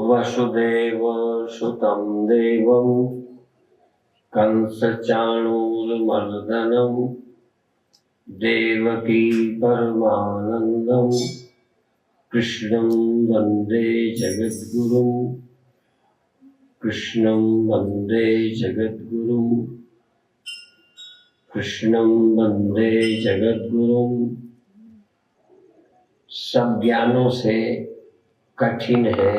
वसुदेव सुतं देवं कंसचाणूरमर्दनं देवकी परमानन्दं कृष्णं वन्दे जगद्गुरुं कृष्णं वन्दे जगद्गुरुं कृष्णं वन्दे जगद्गुरुं। सब ज्ञानों से कठिन है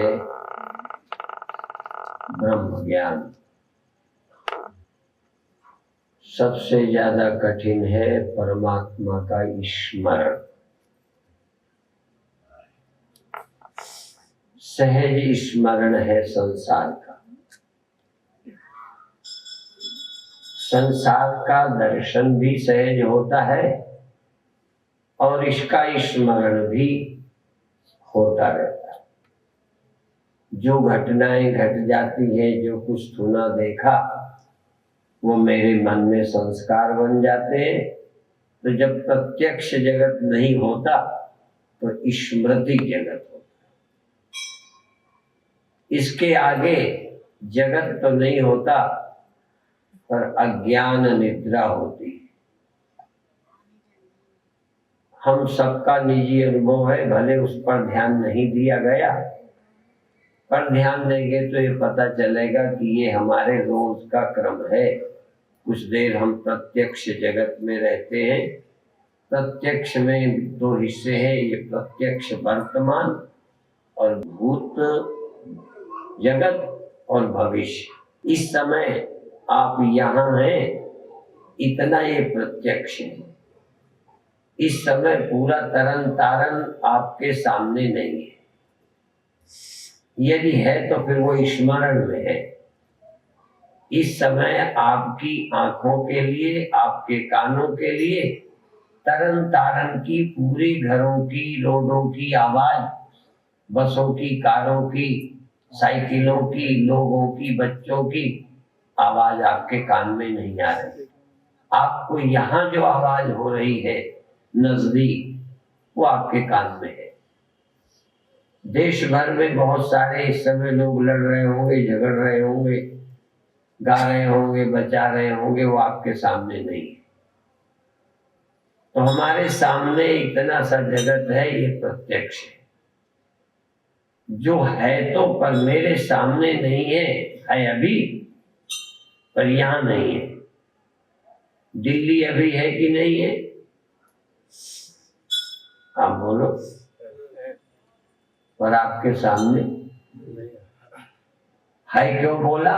ब्रह्म ज्ञान। सबसे ज्यादा कठिन है परमात्मा का स्मरण। सहज स्मरण है संसार का। संसार का दर्शन भी सहज होता है और इसका स्मरण भी होता रहता है। जो घटनाएं घट जाती है, जो कुछ सुना देखा, वो मेरे मन में संस्कार बन जाते हैं। तो जब प्रत्यक्ष जगत नहीं होता तो स्मृति जगत होता है। इसके आगे जगत तो नहीं होता पर अज्ञान निद्रा होती है। हम सबका निजी अनुभव है, भले उस पर ध्यान नहीं दिया गया, पर ध्यान देंगे तो ये पता चलेगा कि ये हमारे रोज का क्रम है। कुछ देर हम प्रत्यक्ष जगत में रहते हैं। प्रत्यक्ष में दो हिस्से हैं, ये प्रत्यक्ष वर्तमान और भूत जगत और भविष्य। इस समय आप यहाँ हैं, इतना ये प्रत्यक्ष है। इस समय पूरा तरन तारण आपके सामने नहीं है। यदि है तो फिर वो स्मरण में है। इस समय आपकी आंखों के लिए, आपके कानों के लिए तरन तारण की, पूरी घरों की, रोडों की आवाज, बसों की, कारों की, साइकिलों की, लोगों की, बच्चों की आवाज आपके कान में नहीं आ रही। आपको यहाँ जो आवाज हो रही है नजदीक, वो आपके कान में है। देश भर में बहुत सारे इस समय लोग लड़ रहे होंगे, झगड़ रहे होंगे, गा रहे होंगे, बचा रहे होंगे, वो आपके सामने नहीं है। तो हमारे सामने इतना सा जगत है, ये प्रत्यक्ष है। जो है तो पर मेरे सामने नहीं है, है अभी पर यहाँ नहीं है। दिल्ली अभी है कि नहीं है? आप बोलो। पर आपके सामने है। क्यों बोला?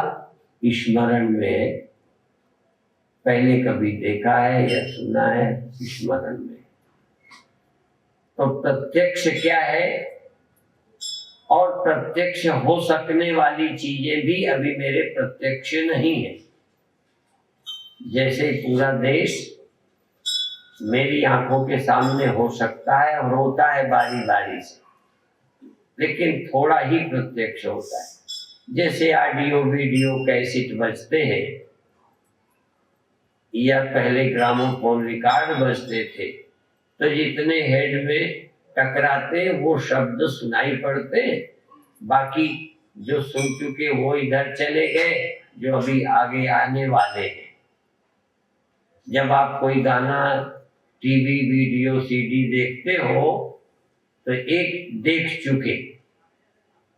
स्मरण में पहले कभी देखा है या सुना है, स्मरण में। तो प्रत्यक्ष क्या है? और प्रत्यक्ष हो सकने वाली चीजें भी अभी मेरे प्रत्यक्ष नहीं है। जैसे पूरा देश मेरी आंखों के सामने हो सकता है और होता है बारी बारी से, लेकिन थोड़ा ही प्रत्यक्ष होता है। जैसे ऑडियो वीडियो कैसेट बजते हैं या पहले ग्रामोफोन रिकॉर्ड बजते थे, तो जितने हेड में टकराते वो शब्द सुनाई पड़ते, बाकी जो सुन चुके वो इधर चले गए, जो अभी आगे आने वाले हैं। जब आप कोई गाना, टीवी, वीडियो, सीडी देखते हो तो एक देख चुके,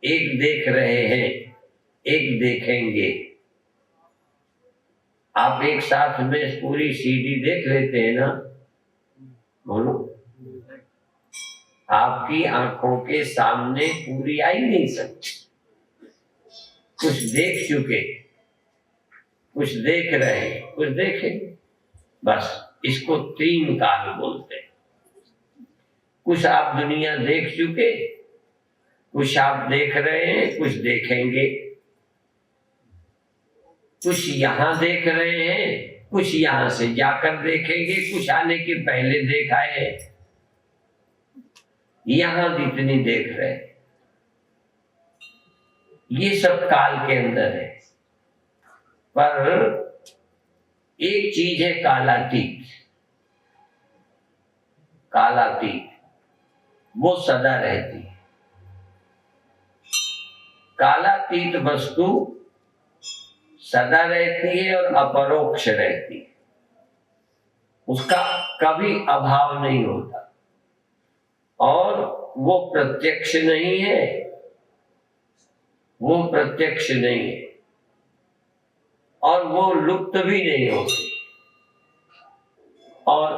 एक देख रहे हैं, एक देखेंगे। आप एक साथ में पूरी सीडी देख लेते हैं ना? बोलो। आपकी आंखों के सामने पूरी आई नहीं सकती। कुछ देख चुके, कुछ देख रहे, कुछ देखेंगे। बस इसको तीन काल बोलते हैं। कुछ आप दुनिया देख चुके, कुछ आप देख रहे हैं, कुछ देखेंगे। कुछ यहाँ देख रहे हैं, कुछ यहाँ से जाकर देखेंगे, कुछ आने के पहले देखा है। यहाँ जितनी देख रहे हैं, ये सब काल के अंदर है। पर एक चीज है कालातीत। कालातीत वो सदा रहती है। कालातीत वस्तु सदा रहती है और अपरोक्ष रहती है, उसका कभी अभाव नहीं होता, और वो प्रत्यक्ष नहीं है, वो प्रत्यक्ष नहीं है, और वो लुप्त भी नहीं होती, और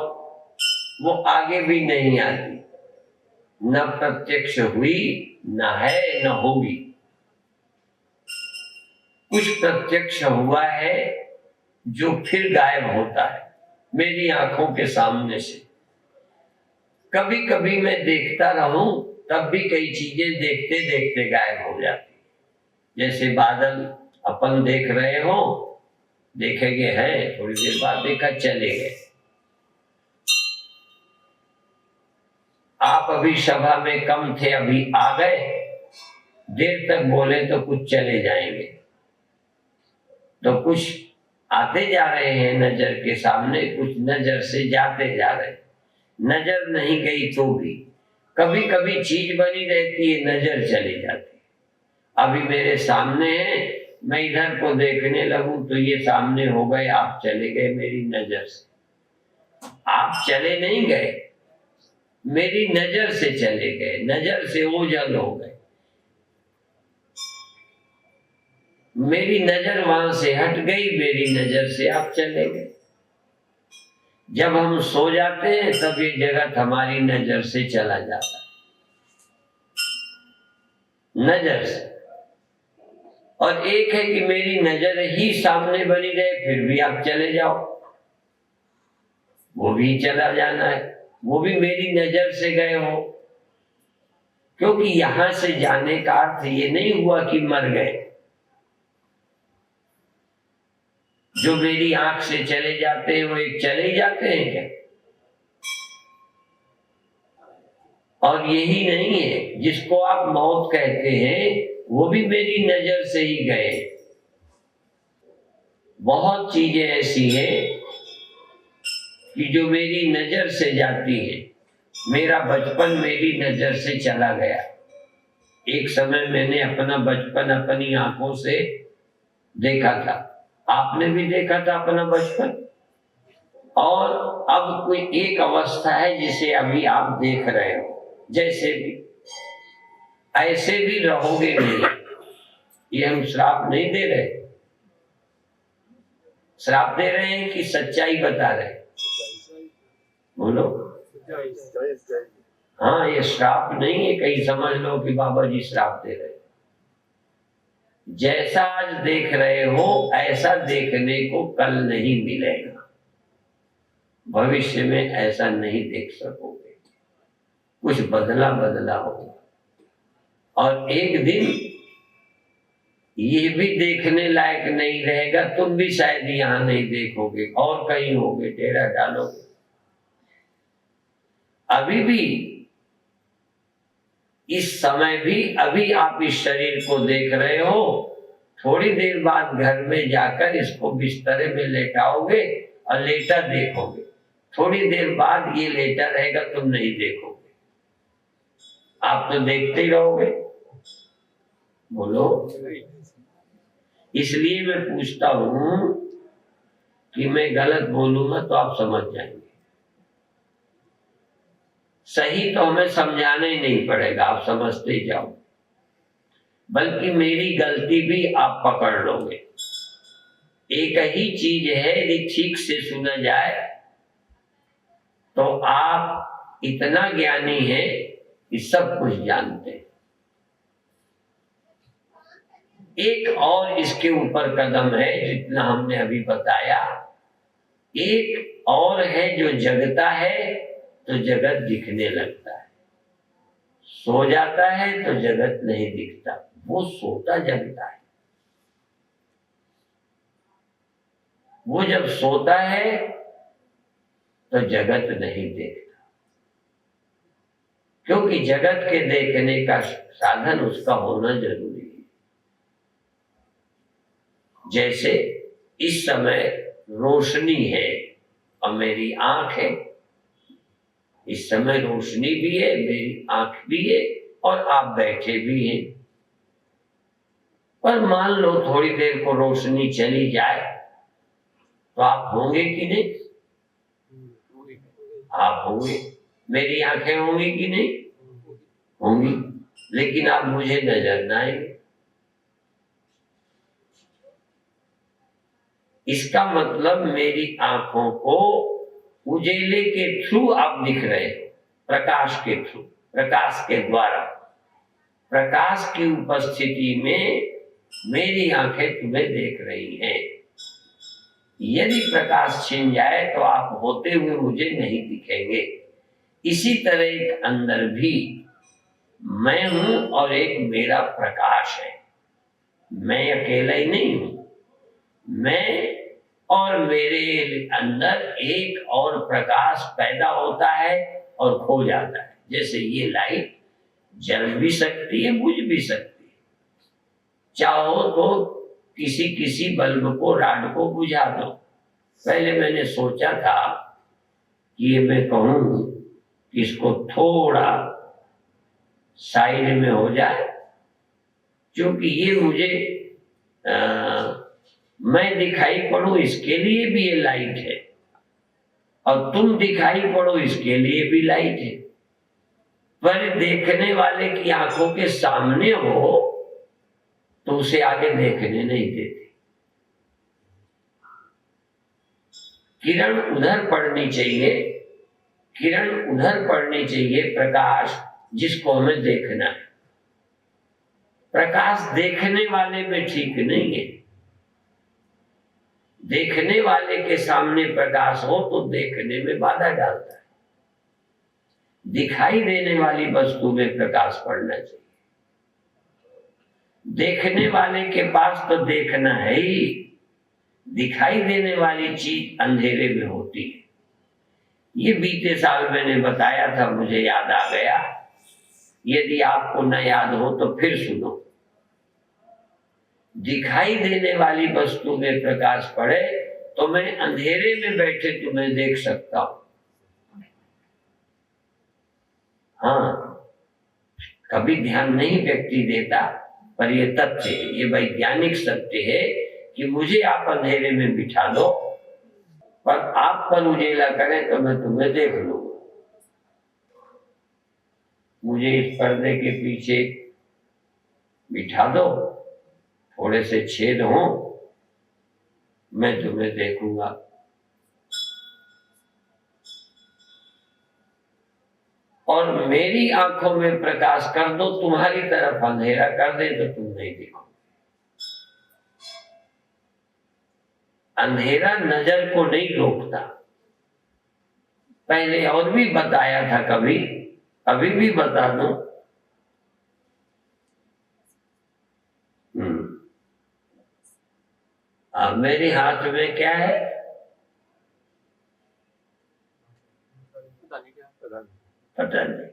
वो आगे भी नहीं आती, न प्रत्यक्ष हुई, न है, न होगी। कुछ प्रत्यक्ष हुआ है जो फिर गायब होता है मेरी आंखों के सामने से। कभी कभी मैं देखता रहूं तब भी कई चीजें देखते देखते गायब हो जाती, जैसे बादल अपन देख रहे हो, देखेंगे हैं, थोड़ी देर बाद देखा चले गए। आप अभी सभा में कम थे, अभी आ गए, देर तक बोले तो कुछ चले जाएंगे, तो कुछ आते जा रहे हैं नजर के सामने, कुछ नजर से जाते जा रहे हैं। नजर नहीं गई तो भी कभी कभी चीज बनी रहती है, नजर चली जाती है। अभी मेरे सामने है, मैं इधर को देखने लगूं तो ये सामने हो गए, आप चले गए मेरी नजर से। आप चले नहीं गए, मेरी नजर से चले गए, नजर से ओझल हो गए। मेरी नजर वहां से हट गई, मेरी नजर से आप चले गए। जब हम सो जाते हैं तब ये जगत हमारी नजर से चला जाता है, नजर से। और एक है कि मेरी नजर ही सामने बनी रहे, फिर भी आप चले जाओ, वो भी चला जाना है, वो भी मेरी नजर से गए हो। क्योंकि यहां से जाने का अर्थ ये नहीं हुआ कि मर गए। जो मेरी आंख से चले जाते हैं वो एक चले ही जाते हैं क्या? और यही नहीं है, जिसको आप मौत कहते हैं वो भी मेरी नजर से ही गए। बहुत चीजें ऐसी हैं कि जो मेरी नजर से जाती है। मेरा बचपन मेरी नजर से चला गया। एक समय मैंने अपना बचपन अपनी आंखों से देखा था, आपने भी देखा था अपना बचपन। और अब कोई एक अवस्था है जिसे अभी आप देख रहे हो, जैसे भी ऐसे भी रहोगे नहीं। ये हम श्राप नहीं दे रहे, श्राप दे रहे हैं कि सच्चाई बता रहे हैं? बोलो। हाँ, ये श्राप नहीं है, कहीं समझ लो कि बाबा जी श्राप दे रहे हैं। जैसा आज देख रहे हो ऐसा देखने को कल नहीं मिलेगा, भविष्य में ऐसा नहीं देख सकोगे, कुछ बदला बदला होगा। और एक दिन ये भी देखने लायक नहीं रहेगा, तुम भी शायद यहां नहीं देखोगे और कहीं होगे, डेरा डालोगे। अभी भी इस समय भी अभी आप इस शरीर को देख रहे हो, थोड़ी देर बाद घर में जाकर इसको बिस्तरे में लेटाओगे और लेटा देखोगे। थोड़ी देर बाद ये लेटा रहेगा, तुम नहीं देखोगे, आप तो देखते ही रहोगे। बोलो। इसलिए मैं पूछता हूं कि मैं गलत बोलूंगा तो आप समझ जाएंगे। सही तो हमें समझाना ही नहीं पड़ेगा, आप समझते ही जाओ, बल्कि मेरी गलती भी आप पकड़ लोगे। एक ही चीज है, यदि ठीक से सुना जाए तो आप इतना ज्ञानी हैं कि सब कुछ जानते हैं। एक और इसके ऊपर कदम है, जितना हमने अभी बताया। एक और है, जो जगता है तो जगत दिखने लगता है, सो जाता है तो जगत नहीं दिखता, वो सोता जगता है। वो जब सोता है तो जगत नहीं देखता, क्योंकि जगत के देखने का साधन उसका होना जरूरी है। जैसे इस समय रोशनी है और मेरी आंख है, इस समय रोशनी भी है, मेरी आंख भी है और आप बैठे भी हैं। पर मान लो थोड़ी देर को रोशनी चली जाए तो आप होंगे कि नहीं? आप होंगे। मेरी आंखें होंगी कि नहीं? होंगी, लेकिन आप मुझे नजर ना आएंगे। इसका मतलब मेरी आंखों को उजेले के थ्रू आप दिख रहे हो, प्रकाश के थ्रू, प्रकाश के द्वारा। प्रकाश की उपस्थिति में मेरी आंखें तुम्हें देख रही हैं। यदि प्रकाश छिन जाए तो आप होते हुए मुझे नहीं दिखेंगे। इसी तरह एक अंदर भी मैं हूं और एक मेरा प्रकाश है। मैं अकेला ही नहीं हूं, मैं और मेरे अंदर एक और प्रकाश पैदा होता है और खो जाता है। जैसे ये लाइट जल भी सकती है, बुझ भी सकती है। चाहो तो किसी किसी बल्ब को, राड को बुझा दो। पहले मैंने सोचा था कि ये मैं कहूं कि इसको थोड़ा साइड में हो जाए, क्योंकि ये मुझे मैं दिखाई पड़ूं इसके लिए भी ये लाइट है, और तुम दिखाई पड़ो इसके लिए भी लाइट है। पर देखने वाले की आंखों के सामने हो तो उसे आगे देखने नहीं देते। किरण उधर पड़नी चाहिए, किरण उधर पड़नी चाहिए, प्रकाश जिसको हमें देखना है। प्रकाश देखने वाले में ठीक नहीं है। देखने वाले के सामने प्रकाश हो तो देखने में बाधा डालता है। दिखाई देने वाली वस्तु में प्रकाश पड़ना चाहिए। देखने वाले के पास तो देखना है ही, दिखाई देने वाली चीज अंधेरे में होती है। ये बीते साल मैंने बताया था, मुझे याद आ गया। यदि आपको न याद हो तो फिर सुनो। दिखाई देने वाली वस्तु में प्रकाश पड़े तो मैं अंधेरे में बैठे तुम्हें देख सकता हूं। हाँ, कभी ध्यान नहीं व्यक्ति देता, पर यह तथ्य है, ये वैज्ञानिक सत्य है कि मुझे आप अंधेरे में बिठा दो, पर आप पर उजेला करें तो मैं तुम्हें देख लूंगा। मुझे इस पर्दे के पीछे बिठा दो, थोड़े से छेद हो, मैं तुम्हें देखूंगा। और मेरी आंखों में प्रकाश कर दो, तुम्हारी तरफ अंधेरा कर दे तो तुम नहीं देखो। अंधेरा नजर को नहीं रोकता। पहले और भी बताया था कभी, अभी भी बता दूं। अब मेरे हाथ में क्या है? पता नहीं।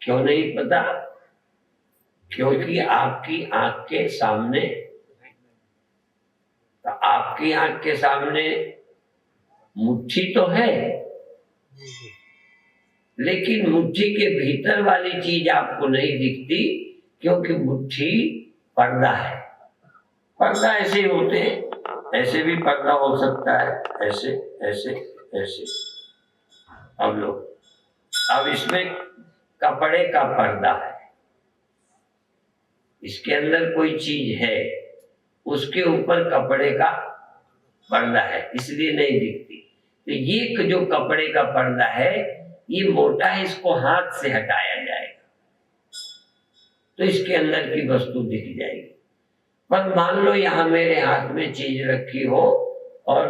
क्यों नहीं पता? क्योंकि आपकी आंख के सामने, तो आपकी आंख के सामने मुट्ठी तो है, लेकिन मुट्ठी के भीतर वाली चीज आपको नहीं दिखती, क्योंकि मुट्ठी पर्दा है। पर्दा ऐसे होते हैं, ऐसे भी पर्दा हो सकता है, ऐसे ऐसे ऐसे। अब लो, अब इसमें कपड़े का पर्दा है, इसके अंदर कोई चीज है, उसके ऊपर कपड़े का पर्दा है, इसलिए नहीं दिखती। तो ये जो कपड़े का पर्दा है ये मोटा है, इसको हाथ से हटाया जाएगा तो इसके अंदर की वस्तु दिख जाएगी। पर मान लो यहां मेरे हाथ में चीज रखी हो और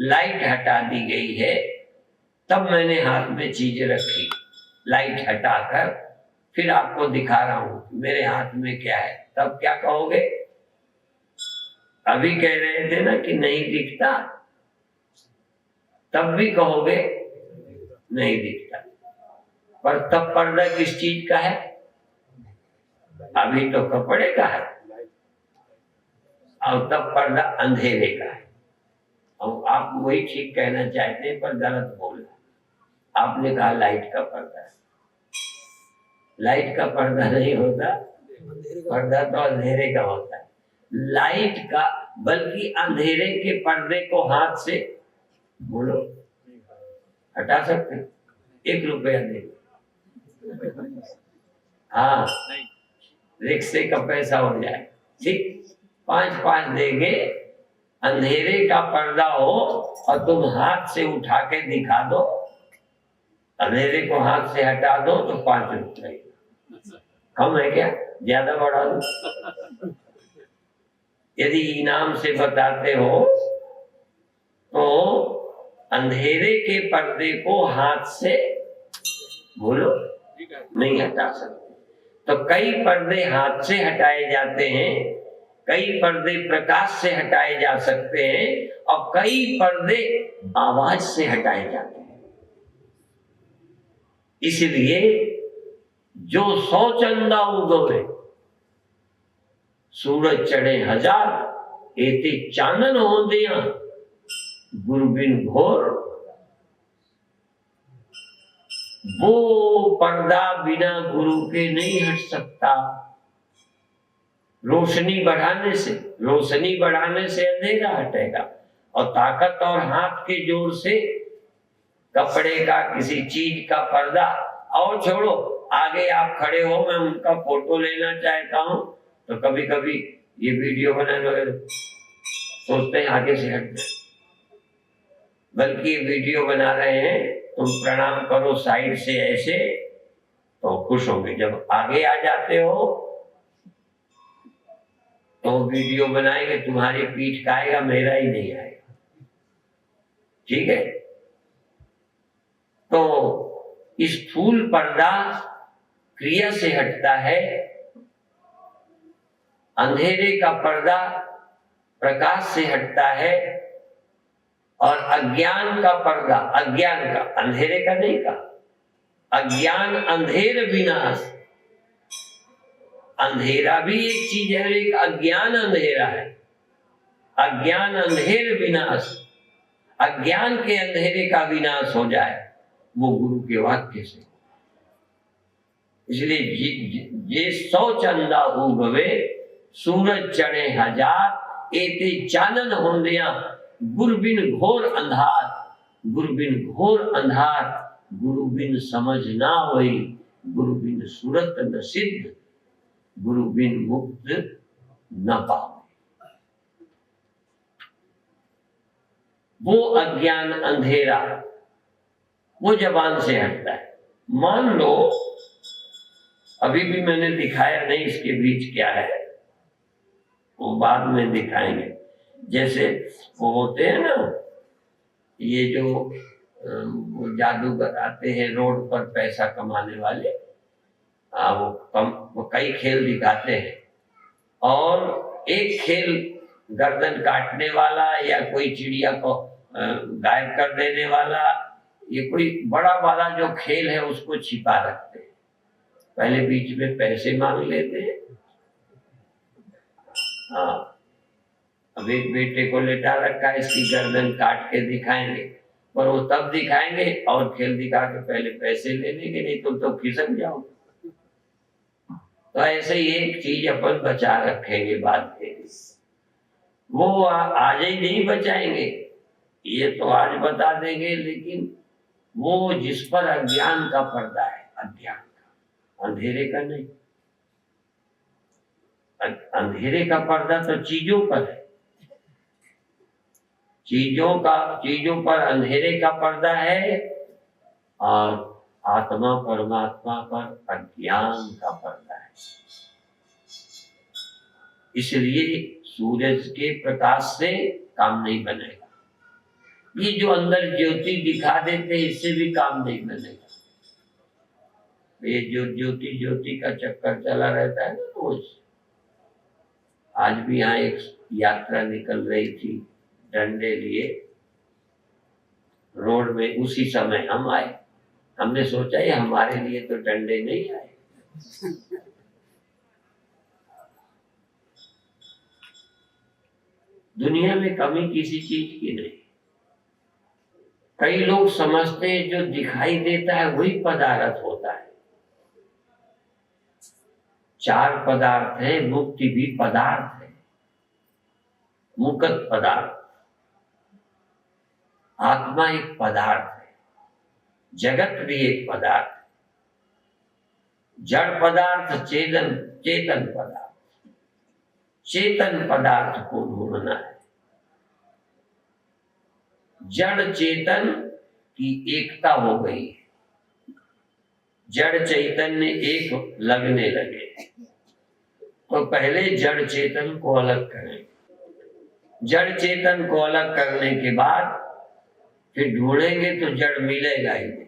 लाइट हटा दी गई है, तब मैंने हाथ में चीज रखी, लाइट हटाकर फिर आपको दिखा रहा हूं मेरे हाथ में क्या है, तब क्या कहोगे? अभी कह रहे थे ना कि नहीं दिखता, तब भी कहोगे नहीं दिखता। पर तब पर्दा किस चीज का है? अभी तो कपड़े का है, और तब पर्दा अंधेरे का है। और आप वही ठीक कहना चाहते हैं पर गलत बोला। आपने कहा लाइट का पर्दा है। लाइट का पर्दा नहीं होता, पर्दा तो अंधेरे का होता है, लाइट का, बल्कि अंधेरे के पर्दे को हाथ से बोलो हटा सकते, 1 रुपया दे, हाँ रिक्शे का पैसा हो जाए, ठीक 5-5 देंगे, अंधेरे का पर्दा हो और तुम हाथ से उठा के दिखा दो, अंधेरे को हाथ से हटा दो तो 5 रुपये। कम है क्या? ज्यादा बढ़ा दो? यदि इनाम से बताते हो तो अंधेरे के पर्दे को हाथ से बोलो नहीं हटा सकते। तो कई पर्दे हाथ से हटाए जाते हैं, कई पर्दे प्रकाश से हटाए जा सकते हैं और कई पर्दे आवाज से हटाए जाते हैं। इसलिए जो 100 चंदा उगवे सूरज चढ़े 1000 एते चानन हो दिया गुरबिन घोर, वो पर्दा बिना गुरु के नहीं हट सकता। रोशनी बढ़ाने से अंधेरा हटेगा, और ताकत और हाथ के जोर से कपड़े का किसी चीज का पर्दा, और छोड़ो आगे आप खड़े हो, मैं उनका फोटो लेना चाहता हूं तो कभी कभी ये वीडियो बनाने वाले सोचते हैं आगे से हट जाए, बल्कि वीडियो बना रहे हैं, तुम प्रणाम करो साइड से ऐसे तो खुश होंगे। जब आगे आ जाते हो तो वीडियो बनाएंगे, तुम्हारी पीठ का आएगा, मेरा ही नहीं आएगा, ठीक है। तो इस स्थूल पर्दा क्रिया से हटता है, अंधेरे का पर्दा प्रकाश से हटता है, और अज्ञान का पर्दा, अज्ञान का, अंधेरे का नहीं का, अज्ञान अंधेर विनाश, अंधेरा भी एक चीज है, एक अज्ञान अंधेरा है, अज्ञान अंधेर विनाश, अज्ञान के अंधेरे का विनाश हो जाए वो गुरु के वाक्य से। इसलिए ये 100 चंदा उगवे सूरज चढ़े 1000 एते चानन होंदिया गुरबिन घोर अंधार, गुरबिन घोर अंधार, गुरुबिन समझ ना होई, गुरुबिन सुरत न सिद्ध, गुरुबिन मुक्त न पावे। वो अज्ञान अंधेरा वो जबान से हटता है। मान लो अभी भी मैंने दिखाया नहीं, इसके बीच क्या है वो बाद में दिखाएंगे। जैसे वो होते हैं ना, ये जो वो जादूगर आते हैं रोड पर पैसा कमाने वाले, वो कई खेल दिखाते हैं, और एक खेल गर्दन काटने वाला या कोई चिड़िया को गायब कर देने वाला, ये कोई बड़ा वाला जो खेल है उसको छिपा रखते हैं, पहले बीच में पैसे मांग लेते हैं। हाँ, अब एक बेटे को लेटा रखा है, इसकी गर्दन काट के दिखाएंगे, पर वो तब दिखाएंगे और खेल दिखा के पहले पैसे ले लेंगे, नहीं तो खिसक जाओगे। तो ऐसे ही एक चीज अपन बचा रखेंगे बात के लिए, वो आज ही नहीं बचाएंगे, ये तो आज बता देंगे, लेकिन वो जिस पर अज्ञान का पर्दा है, अज्ञान का, अंधेरे का नहीं। अंधेरे का पर्दा तो चीजों पर है, चीजों पर अंधेरे का पर्दा है, और आत्मा परमात्मा पर अज्ञान का पर्दा है। इसलिए सूरज के प्रकाश से काम नहीं बनेगा, ये जो अंदर ज्योति दिखा देते हैं इससे भी काम नहीं बनेगा। ये जो ज्योति का चक्कर चला रहता है ना रोज। आज भी यहाँ एक यात्रा निकल रही थी डंडे लिए, रोड में उसी समय हम आए, हमने सोचा ये हमारे लिए तो डंडे नहीं आए। दुनिया में कमी किसी चीज की नहीं। कई लोग समझते हैं जो दिखाई देता है वही पदार्थ होता है। चार पदार्थ है, मुक्ति भी पदार्थ है, मुक्त पदार्थ। आत्मा एक पदार्थ है, जगत भी एक पदार्थ है, जड़ पदार्थ, चेतन पदार्थ। चेतन पदार्थ को ढूंढना है। जड़ चेतन की एकता हो गई, जड़ चैतन्य एक लगने लगे, तो पहले जड़ चेतन को अलग करें। जड़ चेतन को अलग करने के बाद फिर ढूंढेंगे तो जड़ मिलेगा ही नहीं।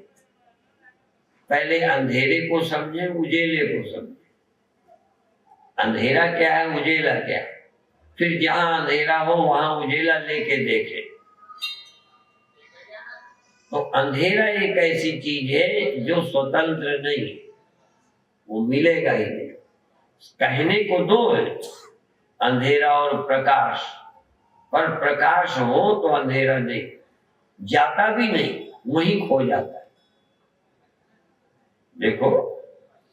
पहले अंधेरे को समझे, उजेले को समझे। अंधेरा क्या है, उजेला क्या है, फिर जहां अंधेरा हो वहां उजेला लेके देखे। तो अंधेरा एक ऐसी चीज है जो स्वतंत्र नहीं, वो मिलेगा ही नहीं। कहने को दो है, अंधेरा और प्रकाश, पर प्रकाश हो तो अंधेरा नहीं, जाता भी नहीं, वहीं खो जाता है। देखो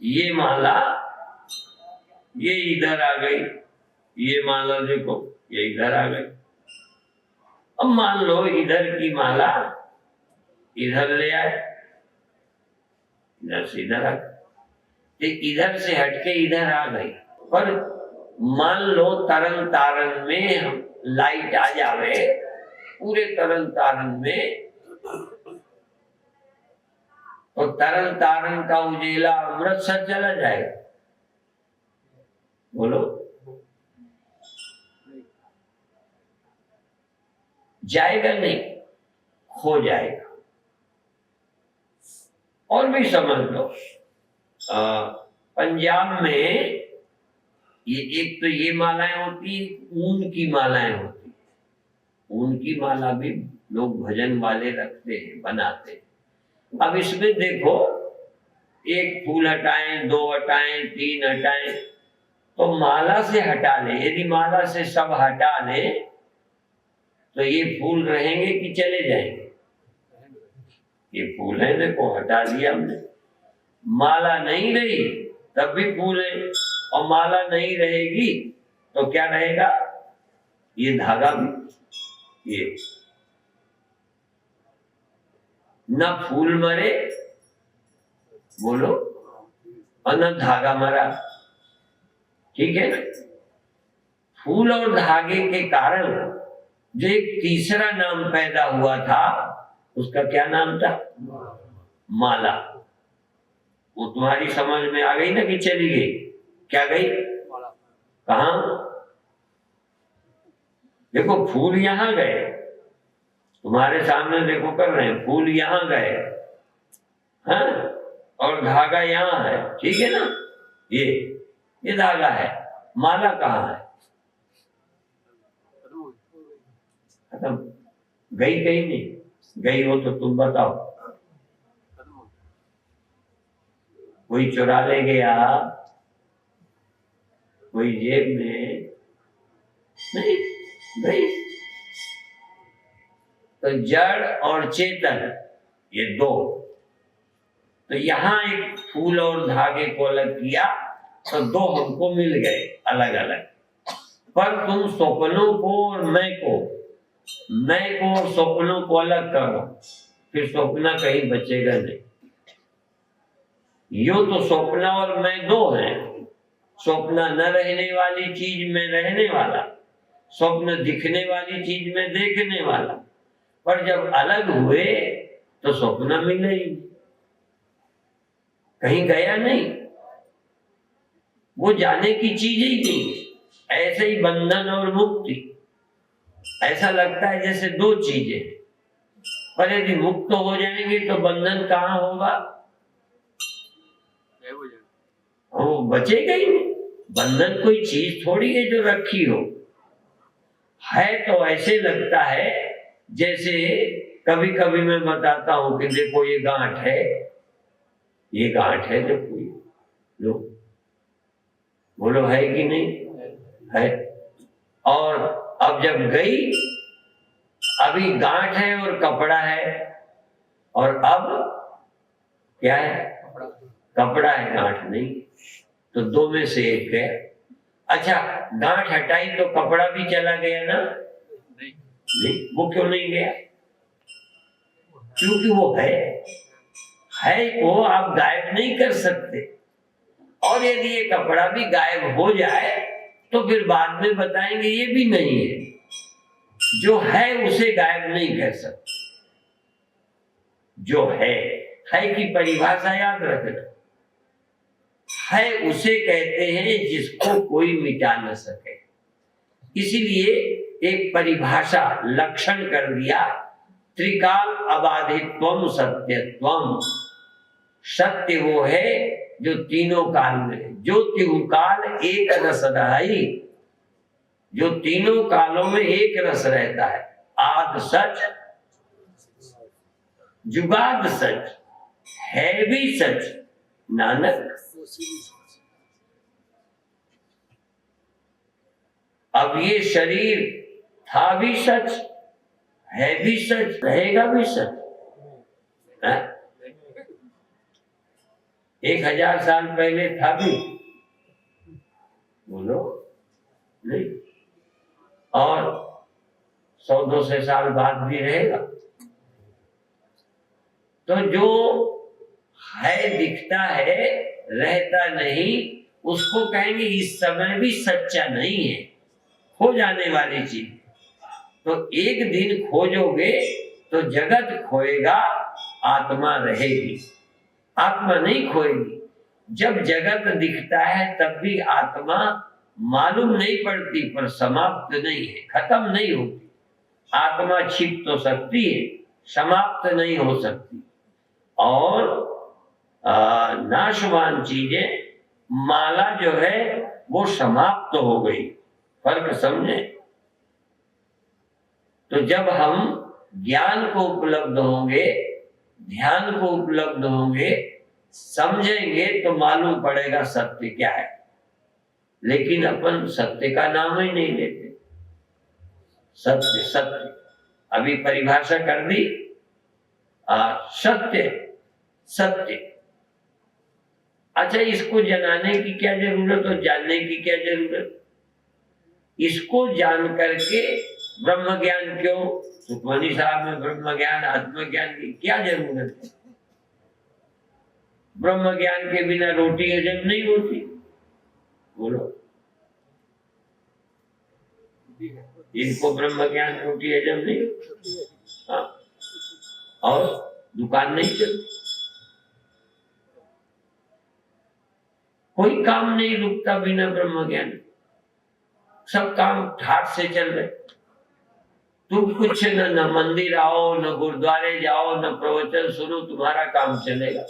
ये माला, ये इधर आ गई, ये माला देखो ये इधर आ गई। अब मान लो इधर की माला इधर ले आए, इधर से इधर आ गई, इधर से हटके इधर आ गई। पर मान लो तरन तारन में हम लाइट आ जावे, पूरे तरन तारन में, तो तरन तारन का उजेला अमृतसर चला जाएगा। बोलो, जाएगा नहीं, खो जाएगा। और भी समझ लो, पंजाब में ये एक तो ये मालाएं होती, ऊन की मालाएं होती। ऊन की माला भी लोग भजन वाले रखते हैं, बनाते हैं। अब इसमें देखो, एक फूल हटाएं, दो हटाएं, तीन हटाएं, तो माला से हटा ले। यदि माला से सब हटा ले तो ये फूल रहेंगे कि चले जाएंगे? ये फूल है, देखो हटा दिया हमने। माला नहीं रही तब भी फूल है, और माला नहीं रहेगी तो क्या रहेगा? ये धागा भी। ये न फूल मरे, बोलो, और न धागा मरा। ठीक है ना? फूल और धागे के कारण जो एक तीसरा नाम पैदा हुआ था, उसका क्या नाम था? माला। वो तुम्हारी समझ में आ गई ना कि चली गई? क्या गई? कहां? देखो फूल यहां गए, तुम्हारे सामने देखो कर रहे हैं, फूल यहां गए, हाँ, और धागा यहां है। ठीक है ना? ये धागा है, माला कहाँ है? खत्म। गई कहीं नहीं? गई हो तो तुम बताओ। कोई चुरा ले गया, कोई जेब में नहीं गई। तो जड़ और चेतन ये दो, तो यहां एक फूल और धागे को अलग किया तो दो हमको मिल गए अलग अलग। पर तुम स्वप्नों को और मैं को और स्वप्नों को अलग करो, फिर स्वप्न कहीं बचेगा नहीं। यो तो स्वप्न और मैं दो हैं। स्वप्न न रहने वाली चीज में रहने वाला, स्वप्न दिखने वाली चीज में देखने वाला। पर जब अलग हुए तो स्वप्न मिले ही, कहीं गया नहीं, वो जाने की चीज ही नहीं। ऐसे ही बंधन और मुक्ति, ऐसा लगता है जैसे दो चीजें, पर यदि मुक्त हो जाएंगे तो बंधन कहाँ होगा? वो बचेगा ही नहीं। बंधन कोई चीज थोड़ी है जो रखी हो। है तो ऐसे लगता है जैसे कभी कभी मैं बताता हूं कि देखो ये गांठ है, ये गांठ है, देखो लो, बोलो है कि नहीं है? और अब जब गई, अभी गांठ है और कपड़ा है, और अब क्या है? कपड़ा है, गांठ नहीं। तो दो में से एक गया। अच्छा, गांठ हटाई तो कपड़ा भी चला गया ना? नहीं, वो क्यों नहीं गया? क्योंकि वो है को आप गायब नहीं कर सकते। और यदि ये कपड़ा भी गायब हो जाए तो फिर बाद में बताएंगे ये भी नहीं है। जो है उसे गायब नहीं कर सकते। जो है की परिभाषा याद रखना। है उसे कहते हैं जिसको कोई मिटा न सके। इसीलिए एक परिभाषा लक्षण कर दिया, त्रिकाल अबाधित्वम सत्यत्वम। सत्य वो है जो तीनों काल में, जो त्रिकाल एक रस रही, जो तीनों कालों में एक रस रहता है। आद सच, जुगाद सच, है भी सच, नानक। अब ये शरीर था भी सच, है भी सच, रहेगा भी सच। 1000 साल पहले था भी, बोलो नहीं, और 100-200 साल बाद भी रहेगा। तो जो है दिखता है, रहता नहीं, उसको कहेंगे इस समय भी सच्चा नहीं है, खो जाने वाली चीज। तो एक दिन खोजोगे तो जगत खोएगा, आत्मा रहेगी। आत्मा नहीं खोएगी। जब जगत दिखता है तब भी आत्मा मालूम नहीं पड़ती, पर समाप्त नहीं है, खत्म नहीं होती। आत्मा छिप तो सकती है, समाप्त नहीं हो सकती। और नाशवान चीजें, माला जो है वो समाप्त हो गई। फर्क समझे? तो जब हम ज्ञान को उपलब्ध होंगे, ध्यान को उपलब्ध होंगे, समझेंगे, तो मालूम पड़ेगा सत्य क्या है। लेकिन अपन सत्य का नाम ही नहीं लेते। सत्य सत्य अभी परिभाषा कर दी। सत्य सत्य। अच्छा, इसको जनाने की क्या जरूरत और जानने की क्या जरूरत? इसको जान करके ब्रह्म ज्ञान क्यों? सुखमनी साहब में ब्रह्म ज्ञान, आत्मज्ञान की क्या जरूरत है? ब्रह्म ज्ञान के बिना रोटी हजम नहीं होती। बोलो, इनको ब्रह्म ज्ञान रोटी हजम नहीं होती। हाँ, और दुकान नहीं चलती, कोई काम नहीं रुकता बिना ब्रह्म ज्ञान। सब काम ठाट से चल रहे। तुम कुछ न मंदिर आओ, न गुरुद्वारे जाओ, न प्रवचन सुनो, तुम्हारा काम चलेगा,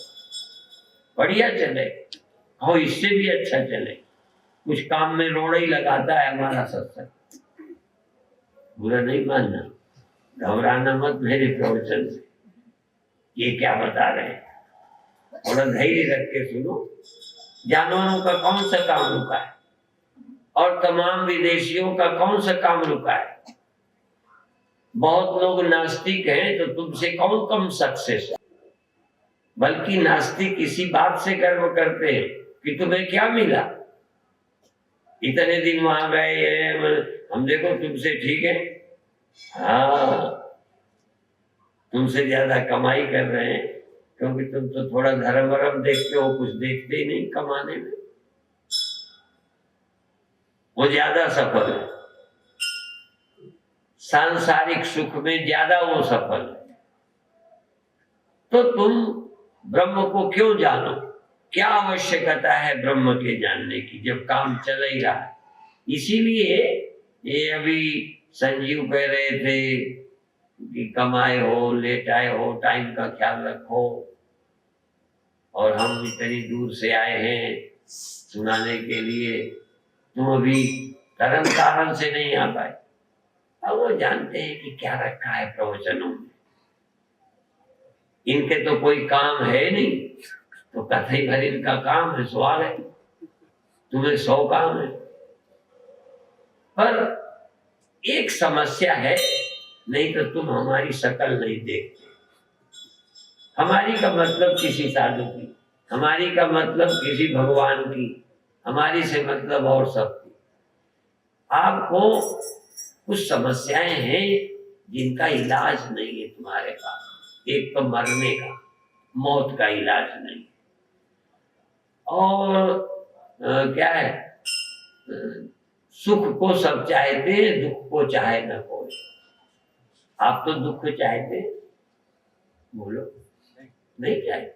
बढ़िया चलेगा। हो, इससे भी अच्छा चले। कुछ काम में रोड़ा ही लगाता है हमारा सत्संग, बुरा नहीं मानना, घबराना मत मेरे प्रवचन से, ये क्या बता रहे हैं। थोड़ा धैर्य रख के सुनो। जानवरों का कौन सा काम रुका है, और तमाम विदेशियों का कौन सा काम रुका है? बहुत लोग नास्तिक हैं, तो तुमसे कौन कम सक्सेस है? बल्कि नास्तिक इसी बात से गर्व करते हैं कि तुम्हें क्या मिला, इतने दिन वहां गए, हम देखो तुमसे ठीक है। हाँ, तुमसे ज्यादा कमाई कर रहे हैं, क्योंकि तुम तो थोड़ा धर्म वरम देखते हो, कुछ देखते ही नहीं कमाने में। वो ज्यादा सफल है, सांसारिक सुख में ज्यादा वो सफल है। तो तुम ब्रह्म को क्यों जानो? क्या आवश्यकता है ब्रह्म के जानने की, जब काम चल ही रहा है? इसीलिए ये अभी संजीव कह रहे थे कि कमाए हो, लेट आए हो, टाइम का ख्याल रखो। और हम इतनी दूर से आए हैं सुनाने के लिए, तुम अभी तरन तारण से नहीं आ पाए। अब वो जानते हैं कि क्या रखा है प्रवचनों में। इनके तो कोई काम है नहीं, तो कथई भर इनका काम है, सवाल है। तुम्हें 100 काम है। पर एक समस्या है, नहीं तो तुम हमारी शक्ल नहीं देखते। हमारी का मतलब किसी साधु की, हमारी का मतलब किसी भगवान की, हमारी से मतलब और सबकी। आपको कुछ समस्याएं हैं जिनका इलाज नहीं है तुम्हारे पास। एक तो मरने का, मौत का इलाज नहीं, और क्या है, सुख को सब चाहते हैं, दुख को चाहे न कोई। आप तो दुख चाहते हैं, बोलो नहीं चाहते।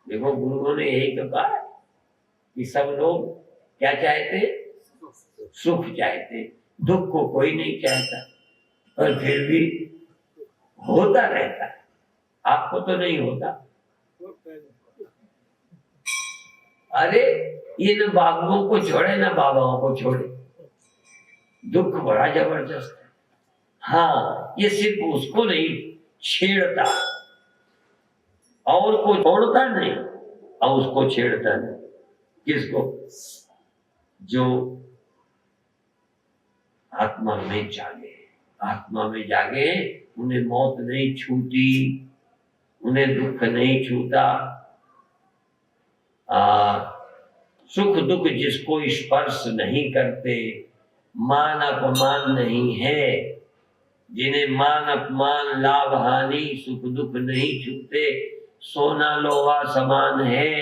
देखो गुरुओं ने यही तो कहा कि सब लोग क्या चाहते, सुख चाहते, दुख को कोई नहीं चाहता, पर फिर भी होता रहता है। आपको तो नहीं होता। अरे ये न बाबुओं को छोड़े न बाबाओं को छोड़े, दुख बड़ा जबरदस्त है। हाँ, ये सिर्फ उसको नहीं छेड़ता, और को छोड़ता नहीं और उसको छेड़ता नहीं। किसको? जो आत्मा में जागे। आत्मा में जागे, उन्हें मौत नहीं छूती, उन्हें दुख नहीं छूता। सुख दुख जिसको स्पर्श नहीं करते, मान अपमान नहीं है, जिन्हें मान अपमान लाभ हानि सुख दुख नहीं छूते, सोना लोहा समान है।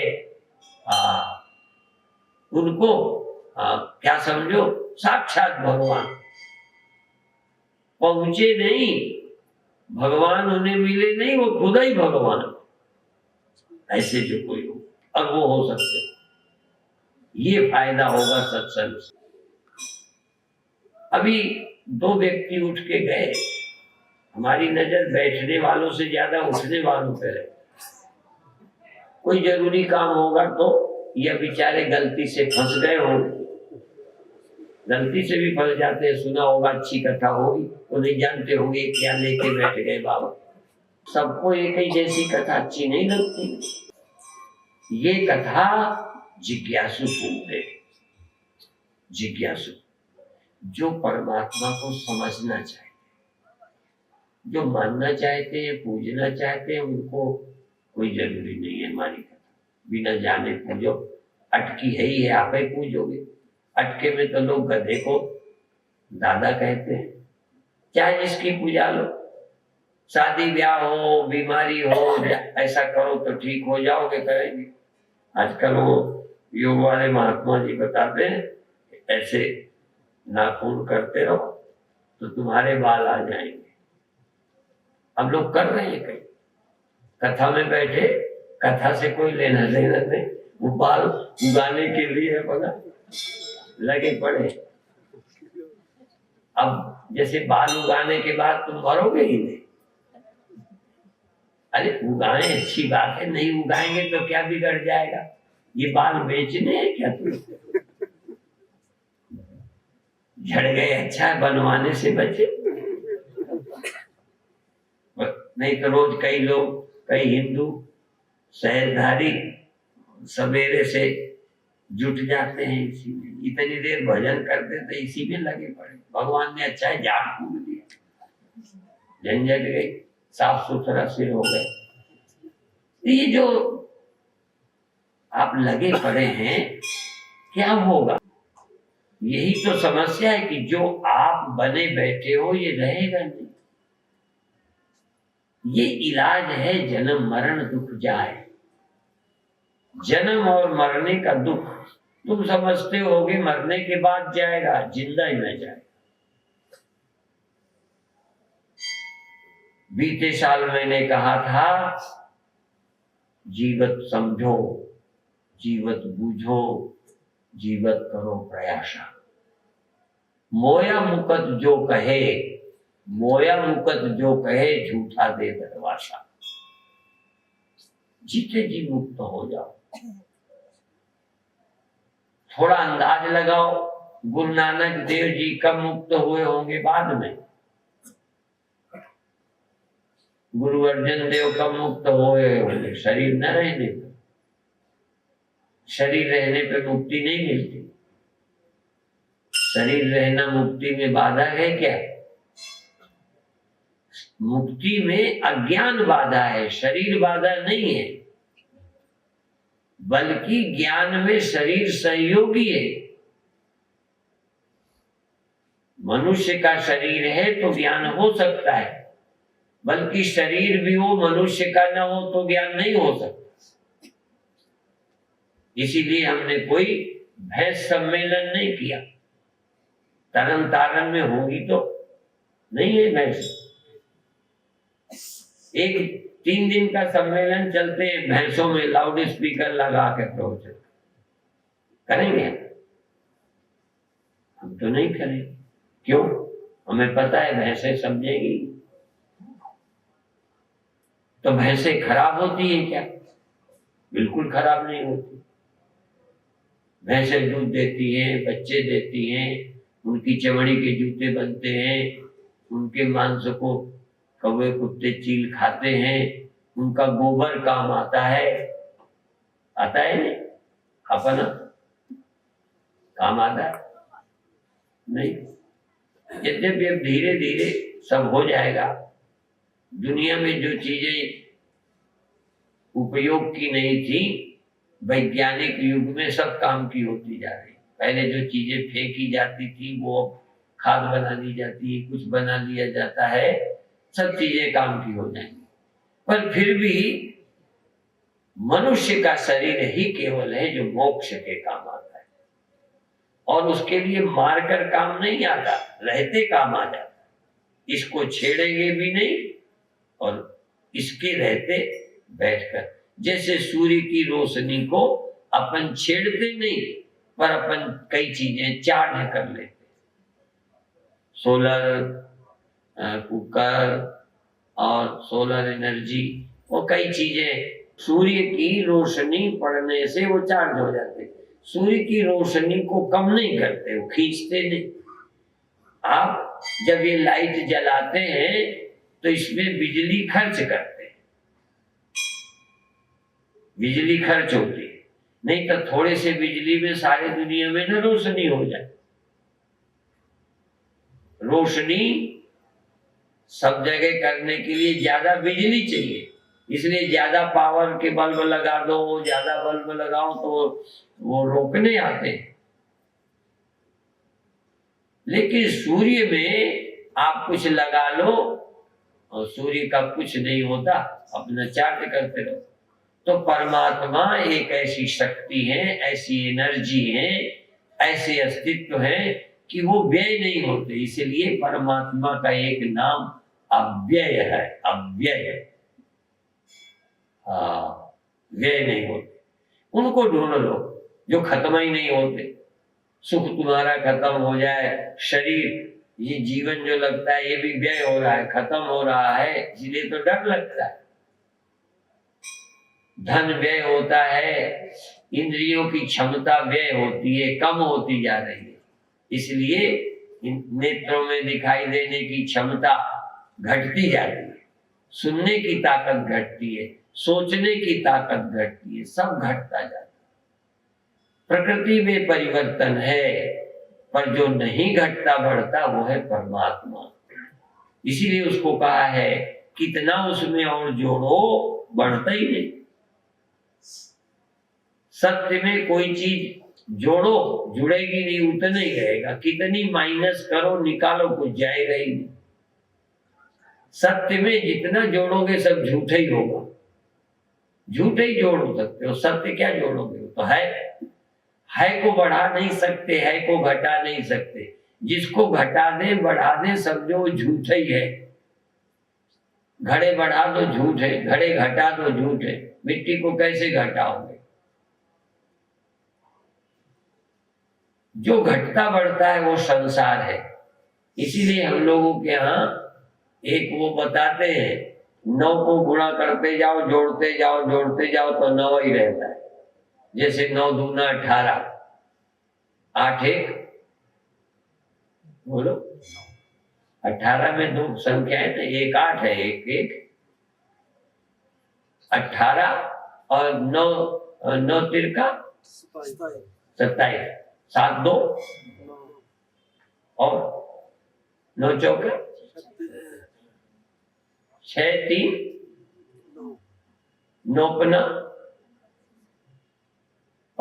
उनको क्या समझो, साक्षात भगवान। पहुंचे नहीं, भगवान उन्हें मिले नहीं, वो खुदा ही भगवान। ऐसे जो कोई हो, और वो हो सकते, ये फायदा होगा सत्संग से। अभी 2 व्यक्ति उठ के गए, हमारी नजर बैठने वालों से ज्यादा उठने वालों पे है। कोई जरूरी काम होगा तो यह बेचारे गलती से फंस गए होंगे, गलती से भी फंस जाते हैं। सुना होगा अच्छी कथा होगी तो नहीं जानते होंगे क्या लेके बैठ गए बाबा। सबको एक ही जैसी कथा अच्छी नहीं लगती। ये कथा जिज्ञासु सुनते, जिज्ञासु जो परमात्मा को समझना चाहते, जो मानना चाहते हैं, पूजना चाहते हैं, उनको कोई जरूरी नहीं है हमारी कथा। बिना जाने पूजो, अटकी है ही है, आप ही पूजोगे। अटके में तो लोग गधे को दादा कहते हैं। चाहे जिसकी पूजा लो, शादी ब्याह हो, बीमारी हो, ऐसा करो तो ठीक हो जाओगे, करेंगे। आजकल वो योग वाले महात्मा जी बताते हैं, ऐसे नाखून करते रहो तो तुम्हारे बाल आ जाएंगे। हम लोग कर रहे हैं, कहीं कथा में बैठे, कथा से कोई लेना देना नहीं, वो बाल उगाने के लिए पता लगे पड़े। अब जैसे बाल उगाने के बाद तुम मरोगे ही नहीं। अरे उगाएं, अच्छी बात है, नहीं उगाएंगे तो क्या बिगड़ जाएगा? ये बाल बेचने हैं क्या तुम? झड़ गए, अच्छा है, बनवाने से बचे। नहीं तो रोज कई लोग, कई हिंदू सहजधारी सवेरे से जुट जाते हैं इसी में, इतनी देर भजन करते थे, इसी में लगे पड़े। भगवान ने अच्छा है झाड़ फूक दिया, झंझट गई, साफ सुथरा सिर हो गए। ये जो आप लगे पड़े हैं, क्या होगा? यही तो समस्या है कि जो आप बने बैठे हो ये रहेगा नहीं। ये इलाज है, जन्म मरण दुख जाए। जन्म और मरने का दुख तुम समझते होगे मरने के बाद जाएगा, जिंदा ही न जाए। बीते साल मैंने कहा था, जीवत समझो, जीवत बूझो, जीवत करो प्रयासा। मोया मुकत जो कहे, मोया मुकत जो कहे, झूठा दे दरवासा। जीते जी मुक्त हो जाओ। थोड़ा अंदाज लगाओ, गुरु नानक देव जी कब मुक्त हुए होंगे? बाद में। गुरु अर्जन देव कब मुक्त हुए होंगे? शरीर न रहने पर। शरीर रहने पर मुक्ति नहीं मिलती। शरीर रहना मुक्ति में बाधा है क्या? मुक्ति में अज्ञान बाधा है, शरीर बाधा नहीं है। बल्कि ज्ञान में शरीर सहयोगी है। मनुष्य का शरीर है तो ज्ञान हो सकता है, बल्कि शरीर भी हो मनुष्य का न हो तो ज्ञान नहीं हो सकता। इसीलिए हमने कोई भैंस सम्मेलन नहीं किया। तरन तारन में होगी तो नहीं है भैंस। एक 3 दिन का सम्मेलन चलते हैं भैंसों में, लाउड स्पीकर लगा के प्रवचन करेंगे? हम तो नहीं करेंगे। क्यों? हमें पता है भैंसें समझेंगी। तो भैंसें खराब होती है क्या? बिल्कुल खराब नहीं होती। भैंसें दूध देती हैं, बच्चे देती हैं, उनकी चमड़ी के जूते बनते हैं, उनके मांस को कौवे कुत्ते चील खाते हैं, उनका गोबर काम आता है नहीं? अपना काम आता है नहीं? यद्यपि अब धीरे धीरे सब हो जाएगा। दुनिया में जो चीजें उपयोग की नहीं थी, वैज्ञानिक युग में सब काम की होती जा रही। पहले जो चीजें फेंकी जाती थी वो खाद बना दी जाती है, कुछ बना लिया जाता है, सब चीजें काम की हो जाएंगी। पर फिर भी मनुष्य का शरीर ही केवल है जो मोक्ष के काम आता है, और उसके लिए मारकर काम नहीं आता, रहते काम आ जाता। इसको छेड़ेंगे भी नहीं और इसके रहते बैठकर। जैसे सूर्य की रोशनी को अपन छेड़ते नहीं, पर अपन कई चीजें चार्ज कर लेते। सोलर कुकर और सोलर एनर्जी, वो कई चीजें सूर्य की रोशनी पड़ने से वो चार्ज हो जाते। सूर्य की रोशनी को कम नहीं करते, वो खींचते नहीं। आप जब ये लाइट जलाते हैं तो इसमें बिजली खर्च करते हैं, बिजली खर्च होती है। नहीं तो थोड़े से बिजली में सारी दुनिया में ना रोशनी हो जाए। रोशनी सब जगह करने के लिए ज्यादा बिजली चाहिए, इसलिए ज्यादा पावर के बल्ब लगा दो, ज्यादा बल्ब लगाओ तो वो रोकने आते हैं। लेकिन सूर्य में आप कुछ लगा लो और सूर्य का कुछ नहीं होता, अपना चार्ज करते रहो। तो परमात्मा एक ऐसी शक्ति है, ऐसी एनर्जी है, ऐसे अस्तित्व है कि वो व्यय नहीं होते। इसलिए परमात्मा का एक नाम अव्यय है। अव्यय, हाँ, व्यय नहीं होते। उनको ढूंढ लो जो खत्म ही नहीं होते। सुख तुम्हारा खत्म हो जाए, शरीर ये जीवन जो लगता है ये भी व्यय हो रहा है, खत्म हो रहा है, इसलिए तो डर लगता है। धन व्यय होता है, इंद्रियों की क्षमता व्यय होती है, कम होती जा रही है, इसलिए नेत्रों में दिखाई देने की क्षमता घटती जाती है, सुनने की ताकत घटती है, सोचने की ताकत घटती है, सब घटता जाता है। प्रकृति में परिवर्तन है, पर जो नहीं घटता बढ़ता वो है परमात्मा। इसीलिए उसको कहा है कितना उसमें और जोड़ो बढ़ता ही नहीं। सत्य में कोई चीज जोड़ो जुड़ेगी नहीं, उतना ही रहेगा। कितनी माइनस करो निकालो कुछ जाएगा ही नहीं। सत्य में जितना जोड़ोगे सब झूठा ही होगा। झूठे ही जोड़ सकते हो, सत्य क्या जोड़ोगे? तो है को बढ़ा नहीं सकते, है को घटा नहीं सकते। जिसको घटा दे बढ़ा दे समझो झूठा ही है। घड़े बढ़ा दो झूठ है, घड़े घटा दो झूठ है। मिट्टी को कैसे घटाओगे? जो घटता बढ़ता है वो संसार है। इसीलिए हम लोगों के यहाँ एक वो बताते हैं, 9 को गुणा करते जाओ, जोड़ते जाओ तो 9 ही रहता है। जैसे 9 दूना 18, 8 1 बोलो, 18 में 2 संख्याएं तो 1 8 है, 1 1 18 और 9 तिरका 27, 7 2 और 9 चौका 6 3 9 पना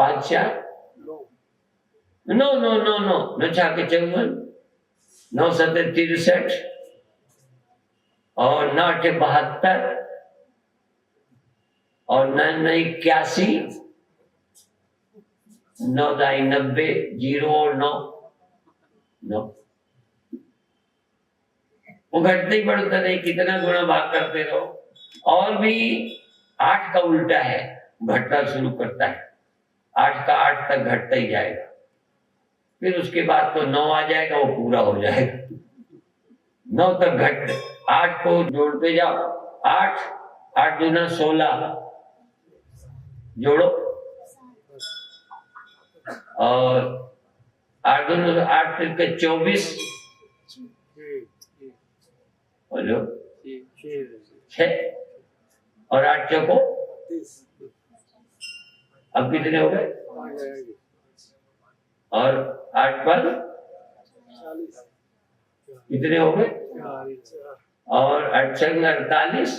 5 4 नो नो नो नो 9 6 54 9 7 63 और 9 8 72 और 9 9 81 9 9 90 0 और 9 9 वो घटते ही बढ़ता नहीं, कितना गुना भाग करते रहो। और भी 8 का उल्टा है, घटना शुरू करता है, 8 का 8 तक घटता ही जाएगा, फिर उसके बाद तो 9 आ जाएगा, वो पूरा हो जाएगा। 9 तक घट 8 को जोड़ते जाओ, 8 8 दूना 16 जोड़ो, और 8 दूना 8 तिरके 24 बोलो 6 और 8 चौको, अब कितने हो गए? और 8 पर कितने हो गए? और 8 छंग 48,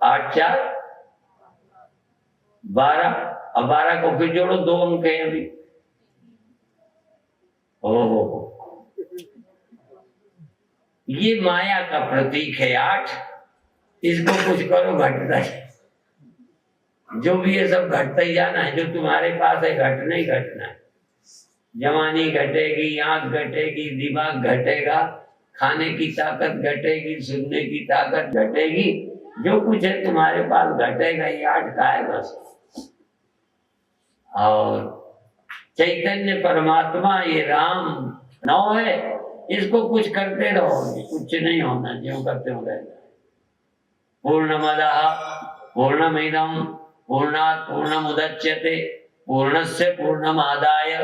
8 4 12, अब 12 को फिर जोड़ो, 2 अंक है अभी। ओहो, ये माया का प्रतीक है 8, इसको कुछ करो घटता है, जो भी ये सब घटता ही जाना है, जो तुम्हारे पास है घटना ही घटना है। जवानी घटेगी, आंख घटेगी, दिमाग घटेगा, खाने की ताकत घटेगी, सुनने की ताकत घटेगी, जो कुछ है तुम्हारे पास घटेगा, ये 8 का है बस। और चैतन्य परमात्मा ये राम 9 है, इसको कुछ करते रहो, कुछ नहीं होना, जो करते हो रहेगा। पूर्णमदः पूर्णमिदं पूर्णात् पूर्णमुदच्यते पूर्णस्य पूर्णमादाय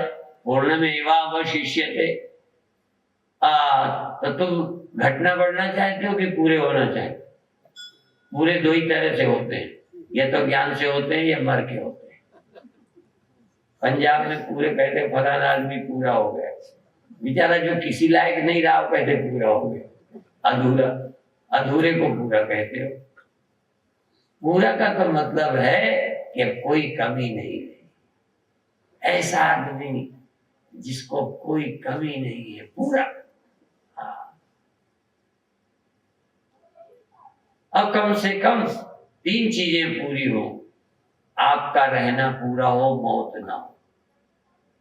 पूर्णमेवावशिष्यते। तो तुम घटना बढ़ना चाहते हो कि पूरे होना चाहते हो? पूरे 2 ही तरह से होते हैं, या तो ज्ञान से होते हैं या मर के होते हैं। पंजाब में पूरे कहते फलाना आदमी पूरा हो गया, बेचारा जो किसी लायक नहीं रहा वो कहते पूरा हो गया, अधूरा, अधूरे को पूरा कहते हो। पूरा का तो मतलब है कि कोई कमी नहीं है, ऐसा आदमी जिसको कोई कमी नहीं है, पूरा। हाँ। अब कम से कम 3 चीजें पूरी हो, आपका रहना पूरा हो, मौत ना हो,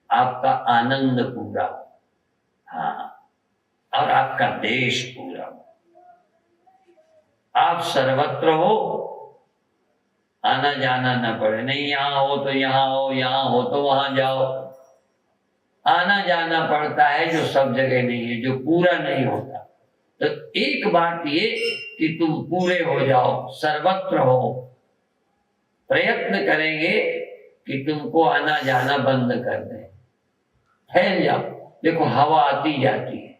आपका आनंद पूरा हो, हाँ, और आपका देश पूरा हो, आप सर्वत्र हो, आना जाना ना पड़े, नहीं यहाँ हो तो यहाँ हो, यहाँ हो तो वहां जाओ। आना जाना पड़ता है जो सब जगह नहीं है, जो पूरा नहीं होता। तो एक बात ये कि तुम पूरे हो जाओ, सर्वत्र हो, प्रयत्न करेंगे कि तुमको आना जाना बंद कर दें, फैल जाओ। देखो हवा आती जाती है,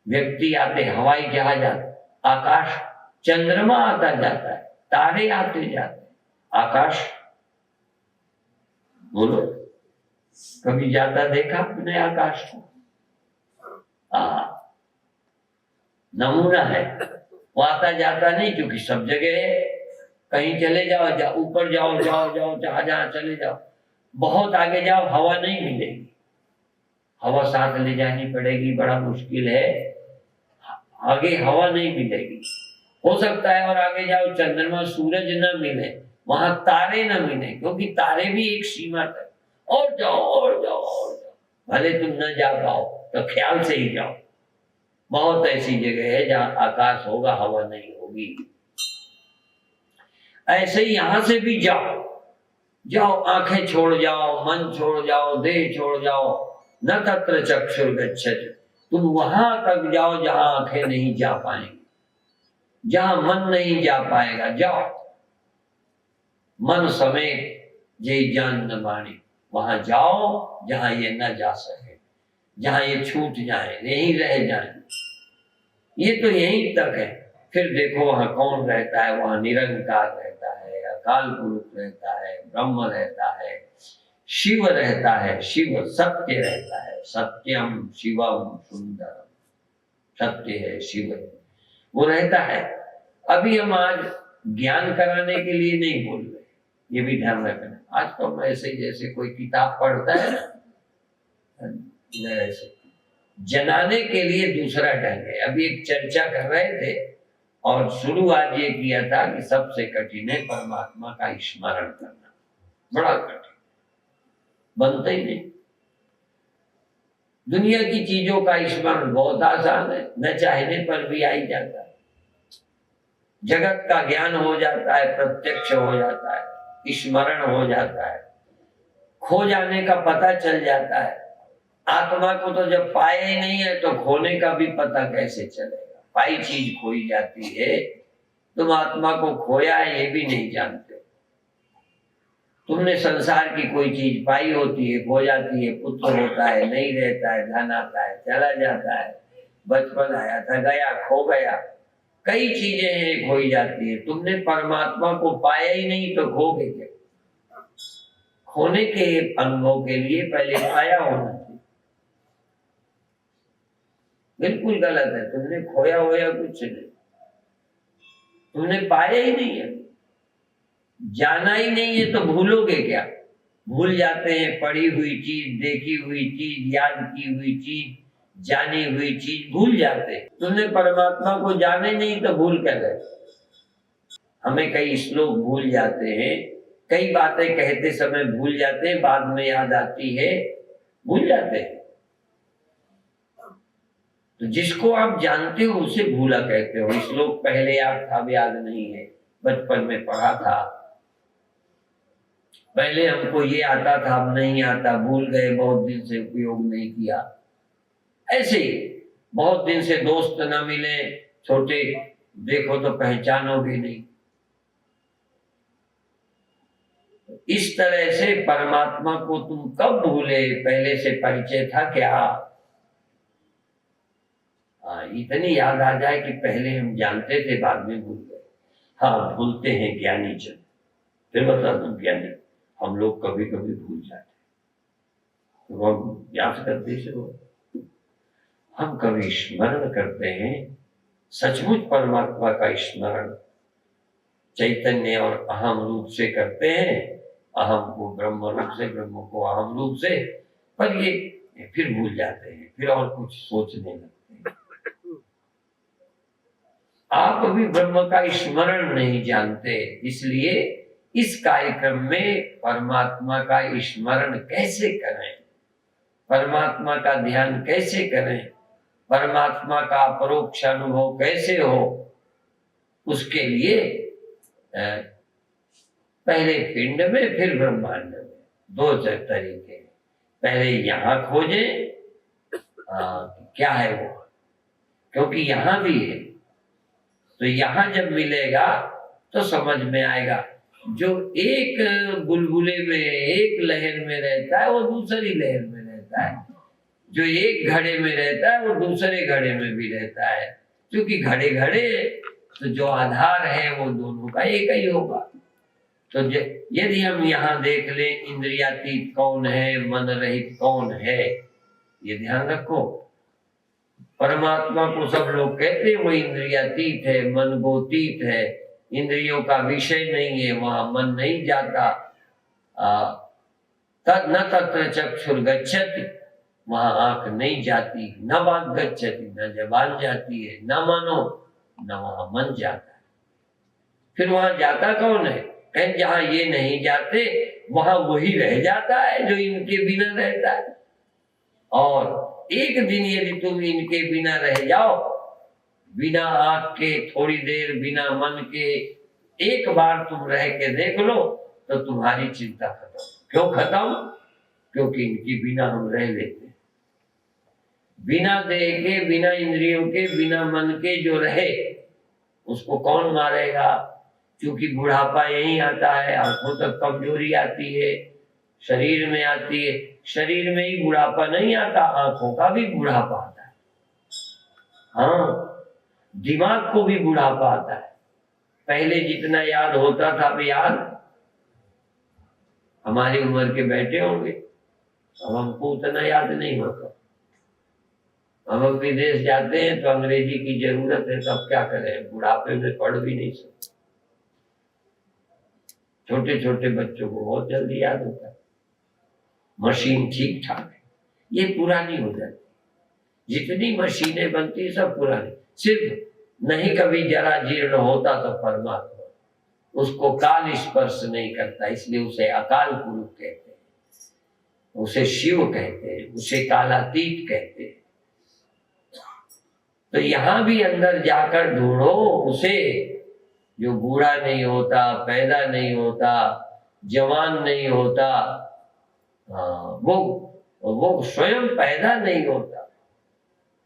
व्यक्ति आते, हवाई जहाज आते, आकाश, चंद्रमा आता जाता है, तारे आते जाते, आकाश, बोलो कभी जाता देखा आपने आकाश को? नमूना है, वो आता जाता नहीं, क्योंकि सब जगह है। कहीं चले जाओ, ऊपर जाओ, जहां चले जाओ, बहुत आगे जाओ, हवा नहीं मिलेगी, हवा साथ ले जानी पड़ेगी, बड़ा मुश्किल है, आगे हवा नहीं मिलेगी। हो सकता है और आगे जाओ चंद्रमा सूरज न मिले, वहां तारे न मिले, क्योंकि तारे भी एक सीमा तक, और जाओ और जाओ और जाओ, भले तुम न जा पाओ तो ख्याल से ही जाओ। बहुत ऐसी जगह है जहां आकाश होगा, हवा नहीं होगी। ऐसे ही यहां से भी जाओ, जाओ, आंखें छोड़ जाओ, मन छोड़ जाओ, देह छोड़ जाओ, न तत्र चक्षुर्गच्छति, तुम वहां तक जाओ जहां आंखें नहीं जा पाएंगी, जहां मन नहीं जा पाएगा, जाओ। मन समेत जय जान न बाणी, वहां जाओ जहां ये न जा सके, जहां ये छूट जाए, यहीं रह जाए, ये तो यहीं तक है। फिर देखो वहां कौन रहता है, वहां निरंकार रहता है, अकाल पुरुष रहता है, ब्रह्म रहता है, शिव रहता है, शिव सत्य रहता है, सत्यम शिवम सुंदरम, सत्य है, शिव है, वो रहता है। अभी हम आज ज्ञान कराने के लिए नहीं बोल रहे, ये भी ध्यान रखना। आज तो हम ऐसे जैसे कोई किताब पढ़ता है ना, ऐसे जनाने के लिए दूसरा ढंग है। अभी एक चर्चा कर रहे थे और शुरू आज ये किया था कि सबसे कठिन है परमात्मा का स्मरण करना, बड़ा कठिन, बनता ही नहीं। दुनिया की चीजों का स्मरण बहुत आसान है, न चाहने पर भी आ ही जाता है। जगत का ज्ञान हो जाता है, प्रत्यक्ष हो जाता है, स्मरण हो जाता है, खो जाने का पता चल जाता है। आत्मा को तो जब पाया ही नहीं है तो खोने का भी पता कैसे चलेगा? पाई चीज खोई जाती है, तुम आत्मा को खोया है ये भी नहीं जानते। तुमने संसार की कोई चीज पाई होती है, खो जाती है, पुत्र होता है, नहीं रहता है, धन आता है, चला जाता है, बचपन आया था, गया, खो गया, कई चीजें हैं खोई जाती है। तुमने परमात्मा को पाया ही नहीं तो खोगे क्या? खोने के अनुभव के लिए पहले पाया होना चाहिए। बिल्कुल गलत है, तुमने खोया होया कुछ नहीं, तुमने पाया ही नहीं है, जाना ही नहीं है तो भूलोगे क्या? भूल जाते हैं पढ़ी हुई चीज, देखी हुई चीज, याद की हुई चीज, जानी हुई चीज भूल जाते हैं। तुमने परमात्मा को जाने नहीं तो भूल कर गए। हमें कई श्लोक भूल जाते हैं, कई बातें कहते समय भूल जाते हैं, बाद में याद आती है, भूल जाते हैं। तो जिसको आप जानते हो उसे भूला कहते हो। श्लोक पहले याद था, अब याद नहीं है, बचपन में पढ़ा था, पहले हमको ये आता था, अब नहीं आता, भूल गए, बहुत दिन से उपयोग नहीं किया। ऐसे ही बहुत दिन से दोस्त न मिले, छोटे, देखो तो पहचानोगे नहीं। इस तरह से परमात्मा को तुम कब भूले? पहले से परिचय था क्या? इतनी याद आ जाए कि पहले हम जानते थे, बाद में भूल गए। हाँ, भूलते हैं ज्ञानी जन। फिर बता दूं, ज्ञानी हम लोग कभी कभी भूल जाते, तो हम याद करते से हो, हम कभी स्मरण करते हैं सचमुच परमात्मा का स्मरण चैतन्य और अहम रूप से करते हैं। अहम को ब्रह्म रूप से, ब्रह्म को अहम रूप से, पर ये फिर भूल जाते हैं, फिर और कुछ सोचने लगते हैं। आप अभी ब्रह्म का स्मरण नहीं जानते, इसलिए इस कार्यक्रम में परमात्मा का स्मरण कैसे करें, परमात्मा का ध्यान कैसे करें, परमात्मा का परोक्ष अनुभव कैसे हो, उसके लिए पहले पिंड में फिर ब्रह्मांड में, दो तरीके। पहले यहाँ खोजे क्या है वो, क्योंकि यहाँ भी है, तो यहाँ जब मिलेगा तो समझ में आएगा। जो एक बुलबुले में, एक लहर में रहता है, वो दूसरी लहर में रहता है। जो एक घड़े में रहता है वो दूसरे घड़े में भी रहता है, क्योंकि घड़े घड़े, तो जो आधार है वो दोनों का एक ही होगा। तो यदि हम यहाँ देख ले, इंद्रियातीत कौन है, मन रहित कौन है, ये ध्यान रखो। परमात्मा को सब लोग कहते हैं वो इंद्रियातीत है, मन गोतीत है, इंद्रियों का विषय नहीं है, वहां मन नहीं जाता। तद न तत्र चक्षुर गच्छति, वहां आंख नहीं जाती, न वाक् गच्छति, न जबान जाती है, न मनो, न वहां मन जाता है। फिर वहां जाता कौन है? कहीं जहां ये नहीं जाते वहां वही रह जाता है जो इनके बिना रहता है। और एक दिन यदि तुम इनके बिना रह जाओ, बिना आंख के थोड़ी देर, बिना मन के एक बार तुम रह के देख लो, तो तुम्हारी चिंता खत्म। क्यों खत्म? क्योंकि इनके बिना हम रह लेते हैं। बिना देह के, बिना इंद्रियों के, बिना मन के जो रहे उसको कौन मारेगा? क्योंकि बुढ़ापा यही आता है, आंखों तक कमजोरी आती है, शरीर में आती है। शरीर में ही बुढ़ापा नहीं आता, आंखों का भी बुढ़ापा आता है। हाँ, दिमाग को भी बुढ़ापा आता है। पहले जितना याद होता था, अब याद हमारी उम्र के बैठे होंगे, अब हमको उतना याद नहीं होता। हम विदेश जाते हैं तो अंग्रेजी की जरूरत है, तब क्या करें, बुढ़ापे में पढ़ भी नहीं सकते। छोटे छोटे बच्चों को बहुत जल्दी याद होता है। मशीन ठीक ठाक है, ये पुरानी हो जाती। जितनी मशीनें बनती सब पुरानी, सिर्फ नहीं कभी जरा जीर्ण होता तो परमात्मा, उसको काल स्पर्श नहीं करता, इसलिए उसे अकाल पुरुष कहते हैं, उसे शिव कहते हैं, उसे कालातीत कहते हैं। तो यहां भी अंदर जाकर ढूंढो उसे, जो बूढ़ा नहीं होता, पैदा नहीं होता, जवान नहीं होता। वो स्वयं पैदा नहीं होता।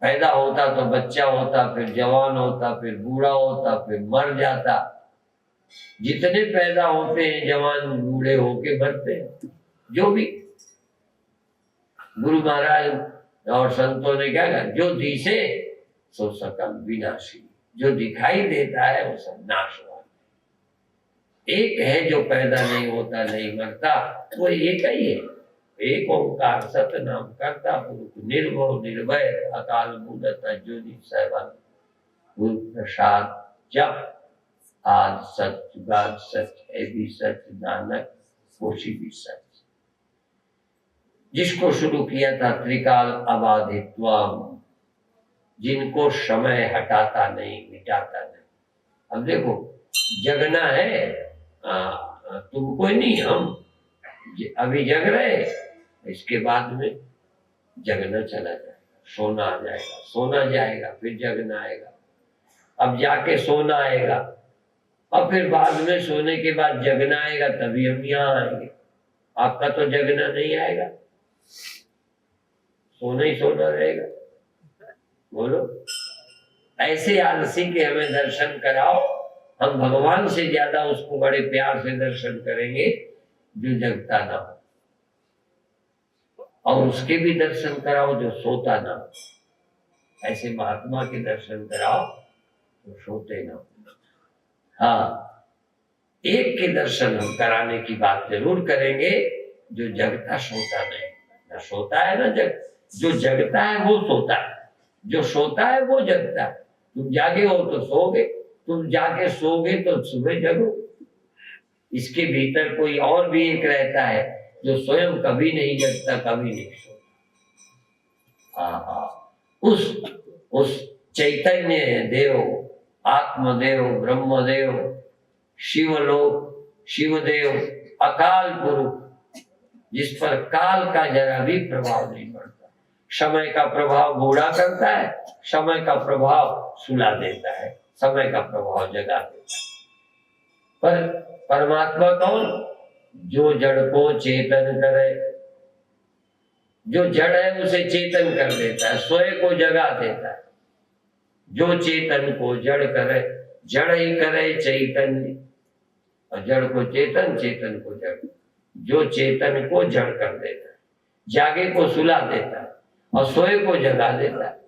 पैदा होता तो बच्चा होता, फिर जवान होता, फिर बूढ़ा होता, फिर मर जाता। जितने पैदा होते हैं जवान बूढ़े होके मरते हैं। जो भी गुरु महाराज और संतों ने क्या कहा, जो दिसे सो सकल विनाशी, जो दिखाई देता है वो सब नाशवान। एक है जो पैदा नहीं होता, नहीं मरता, वो एक ही है। एक ओंकार सत नाम करता पुरुष, निर्भव निर्भय अकाल मूलत अजूनी सहवान, गुरु प्रसाद जप आज सच जुगाद सच है भी सच, नानक कोशी भी सच। जिसको शुरू किया था त्रिकाल अबाधित्वम, जिनको समय हटाता नहीं, मिटाता नहीं। अब देखो जगना है, तुम कोई नहीं, हम अभी जग रहे, इसके बाद में जगना चला जाएगा, सोना आ जाएगा, सोना जाएगा, फिर जगना आएगा, अब जाके सोना आएगा, और फिर बाद में सोने के बाद जगना आएगा, तभी हम यहाँ आएंगे। आपका तो जगना नहीं आएगा, सोना ही सोना रहेगा। बोलो, ऐसे आलसी के हमें दर्शन कराओ, हम भगवान से ज्यादा उसको बड़े प्यार से दर्शन करेंगे जो जगता ना हो, और उसके भी दर्शन कराओ जो सोता ना हो। ऐसे महात्मा के दर्शन कराओ तो सोते ना हो। हाँ, एक के दर्शन हम कराने की बात जरूर करेंगे, जो जगता सोता नहीं। ना सोता है ना जग, जो जगता है वो सोता है, जो सोता है वो जगता है। तुम जागे हो तो सोगे, तुम जाके सोगे तो सुबह जगो। इसके भीतर कोई और भी एक रहता है जो स्वयं कभी नहीं जगता, कभी नहीं सोता। हाँ, उस चैतन्य देव, आत्मदेव, ब्रह्मदेव, शिवलोक, शिवदेव, अकाल पुरुष, जिस पर काल का जरा भी प्रभाव नहीं पड़ता। समय का प्रभाव बूढ़ा करता है, समय का प्रभाव सुला देता है, समय का प्रभाव जगा देता है। पर परमात्मा कौन? जो जड़ को चेतन करे, जो जड़ है उसे चेतन कर देता है, सोए को जगा देता है। जो चेतन को जड़ करे, जड़ ही करे चैतन्य, और जड़ को चेतन, चेतन को जड़। जो चेतन को जड़ कर देता है, जागे को सुला देता है, और सोए को जगा देता है।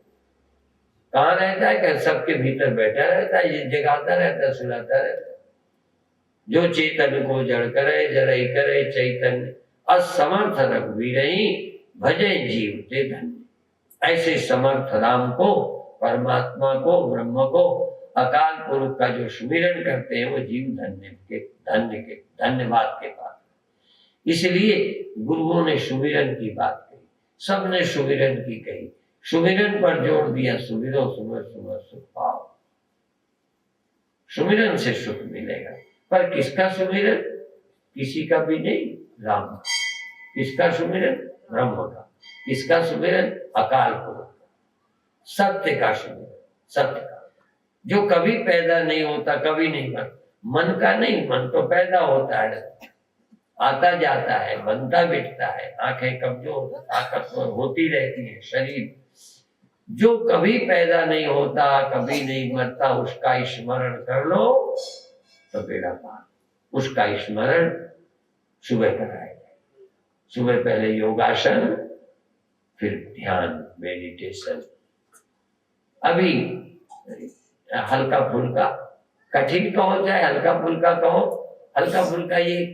कहाँ रहता है? क्या सबके भीतर बैठा रहता है, ये जगाता रहता है, सुलाता रहता है। जो चेतन को जड़ करे, जड़ई करे चैतन्य, असमर्थ रघुवीर भजे जीव ते धन्य। ऐसे समर्थ राम को, परमात्मा को, ब्रह्म को, अकाल पुरुष का जो सुमिरन करते हैं वो जीव धन्यवाद के पास। इसलिए गुरुओं ने सुमिरन की बात कही, सबने सुमिरन की कही, सुमिरन पर जोर दिया, सुमिरो सुमर सुमर सुख पाओ। सुमिरन से सुख मिलेगा, पर किसका सुमिरन? किसी का भी नहीं, राम का। किसका सुमिरन? ब्रह्म का। किसका सुमिरन? अकाल पुरुष का। सत्य का सुमिरन, सत्य का, जो कभी पैदा नहीं होता, कभी नहीं बनता। मन का नहीं, मन तो पैदा होता है, आता जाता है, बनता बिकता है, आंखें कमजोर, ताकतवर होती रहती है, शरीर जो कभी पैदा नहीं होता, कभी नहीं मरता, उसका स्मरण कर लो तो बेड़ा पार। उसका स्मरण सुबह कराएगा। सुबह पहले योगासन, फिर ध्यान, मेडिटेशन। अभी हल्का फुल्का, कठिन कहो चाहे हल्का फुल्का कहो, हल्का फुल्का ये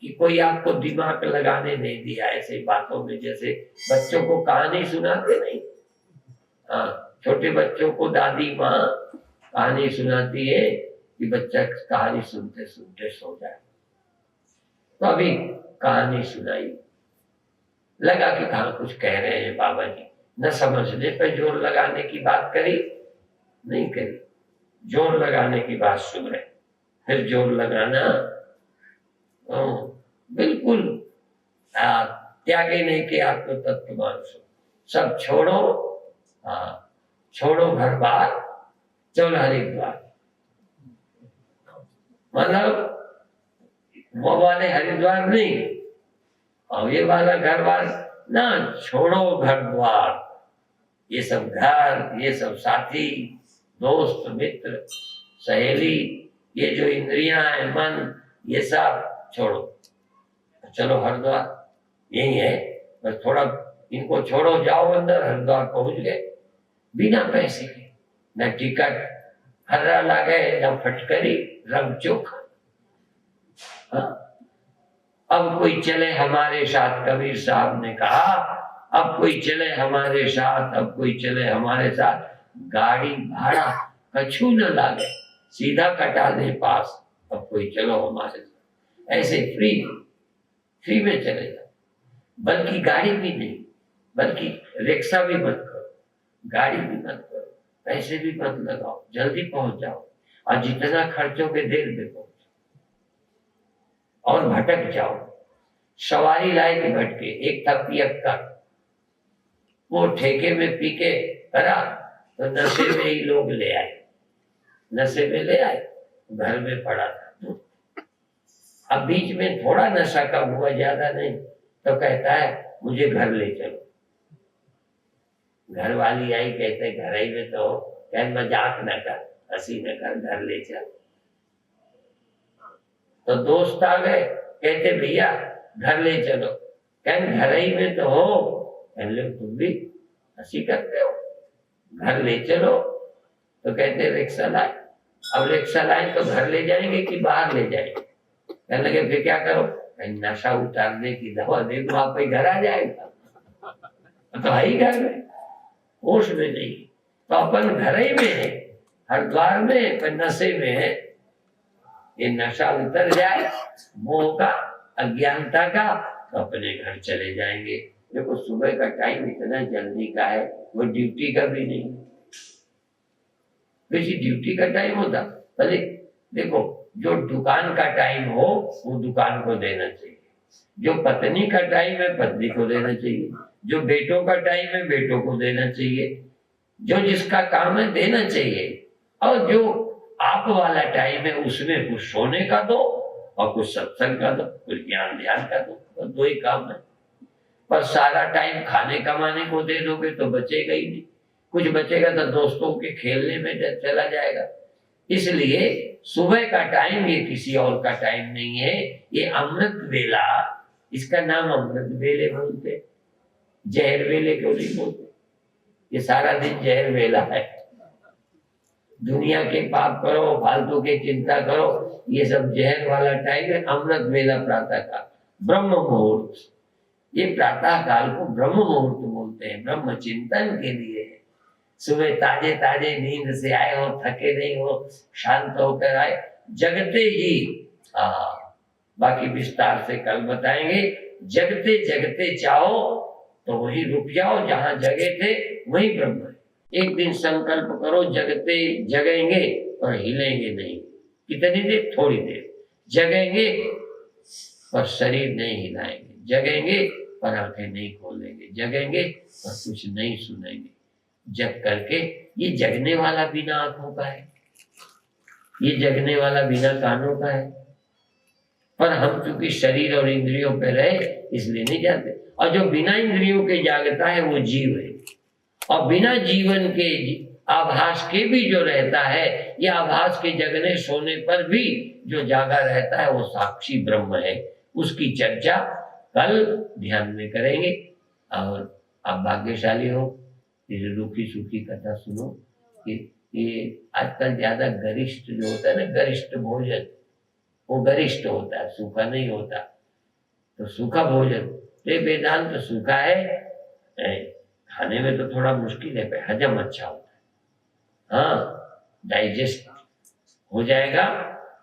कि कोई आपको दिमाग लगाने नहीं दिया ऐसे बातों में। जैसे बच्चों को कहानी सुनाते नहीं, हाँ, छोटे बच्चों को दादी माँ कहानी सुनाती है कि बच्चा कहानी सुनते सुनते सो जाए। तो अभी कहानी सुनाई, लगा कि कहाँ कुछ कह रहे हैं बाबा जी, न समझने पे जोर लगाने की बात करी नहीं करी, जोर लगाने की बात सुन रहे, फिर जोर लगाना बिल्कुल त्यागे नहीं कि आपको तत्वमान सो, सब छोड़ो, छोड़ो घर बार, चलो हरिद्वार। मतलब वो वाले हरिद्वार नहीं, और ये वाला घर बार ना, छोड़ो घर द्वार, ये सब घर, ये सब साथी, दोस्त, मित्र, सहेली, ये जो इंद्रियां हैं, मन, ये सब छोड़ो, चलो हरिद्वार यही है, बस थोड़ा इनको छोड़ो, जाओ अंदर। हरिद्वार पहुंच गए बिना पैसे के, न टिकट, हर्रा ला गए, न फटकरी, रंग चोखा। अब कोई चले हमारे साथ, कबीर साहब ने कहा, अब कोई चले हमारे साथ, अब कोई चले हमारे साथ, गाड़ी भाड़ा कछु न लागे, सीधा कटा दे पास, अब कोई चलो हमारे साथ। ऐसे फ्री में चले जाओ, बल्कि गाड़ी भी नहीं, बल्कि रिक्शा भी मत करो, गाड़ी भी मत करो, पैसे भी मत लगाओ, जल्दी पहुंच जाओ, और जितना खर्चोगे देर में पहुंचो, और भटक जाओ। सवारी लाए के भटके, एक था पियक्का, वो ठेके में पी के करा, तो नशे में ही लोग ले आए, नशे में ले आए, घर में पड़ा था। अब बीच में थोड़ा नशा कम हुआ, ज्यादा नहीं, तो कहता है मुझे घर ले चलो। घर वाली आई, कहते घर ही में तो, कह मजाक न कर, हंसी न कर, घर ले चल। तो दोस्त आ गए, कहते भैया घर ले चलो, कह घर ही में तो हो, कहने तुम भी हंसी करते हो, घर ले चलो। तो कहते रिक्शा लाए, अब रिक्शा लाए तो घर ले जाएंगे कि बाहर ले जाएंगे? कहने लगे फिर क्या करो? नशा उतारने की दवा दे दो, आप ही घर आ जाएगा। तो आई घर में, होश में नहीं, तो अपन घर ही में है, हरिद्वार में, पर नशे में है। ये नशा उतर जाए मोह का, अज्ञानता का, तो अपने घर चले जाएंगे। देखो सुबह का टाइम इतना जल्दी का है, वो ड्यूटी का भी नहीं, वैसी ड्यूटी का टाइम होता भले। देखो जो दुकान का टाइम हो वो दुकान को देना चाहिए, जो पत्नी का टाइम है पत्नी को देना चाहिए, जो बेटों का टाइम है बेटों को देना चाहिए, जो जिसका काम है देना चाहिए। और जो आप वाला टाइम है उसमें कुछ सोने का दो और कुछ सत्संग का दो, कुछ ज्ञान ध्यान का दो, बस दो ही काम है। पर सारा टाइम खाने कमाने को दे दोगे तो बचेगा ही नहीं, कुछ बचेगा तो दोस्तों के खेलने में चला जाएगा। इसलिए सुबह का टाइम ये किसी और का टाइम नहीं है, ये अमृत वेला, इसका नाम अमृत वेले बोलते, जहर वेले क्यों नहीं बोलते? ये सारा दिन जहर वेला है। दुनिया के पाप करो, फालतू के चिंता करो, ये सब जहर वाला टाइम है। अमृत वेला प्रातः काल, ब्रह्म मुहूर्त, ये प्रातः काल को ब्रह्म मुहूर्त बोलते हैं, ब्रह्म चिंतन के लिए। सुबह ताजे ताजे नींद से आए हो, थके नहीं हो, शांत होकर आए, जगते ही बाकी विस्तार से कल बताएंगे। जगते जगते चाहो तो वहीं रुक जाओ, जहां जगे थे वहीं ब्रह्म है। एक दिन संकल्प करो जगते जगेंगे और हिलेंगे नहीं, कितनी देर? थोड़ी देर जगेंगे पर शरीर नहीं हिलाएंगे, जगेंगे पर आंखें नहीं खोलेंगे, जगेंगे पर कुछ नहीं सुनेंगे। जग करके, ये जगने वाला बिना आंखों का है, ये जगने वाला बिना कानों का है, पर हम चूंकि शरीर और इंद्रियों पे रहे इसलिए नहीं जाते। और जो बिना इंद्रियों के जागता है वो जीव है, और बिना जीवन के आभास के भी जो रहता है, ये आभास के जगने सोने पर भी जो जागा रहता है वो साक्षी ब्रह्म है। उसकी चर्चा कल ध्यान में करेंगे। और आप भाग्यशाली हो, ये रूखी सूखी कथा सुनो कि ये आजकल ज्यादा गरिष्ठ जो होता है ना, गरिष्ठ भोजन, वो गरिष्ठ होता है, सूखा नहीं होता। तो सूखा भोजन, ये वेदांत तो सूखा है, खाने में तो थोड़ा मुश्किल है, हजम अच्छा होता है। हाँ, डाइजेस्ट हो जाएगा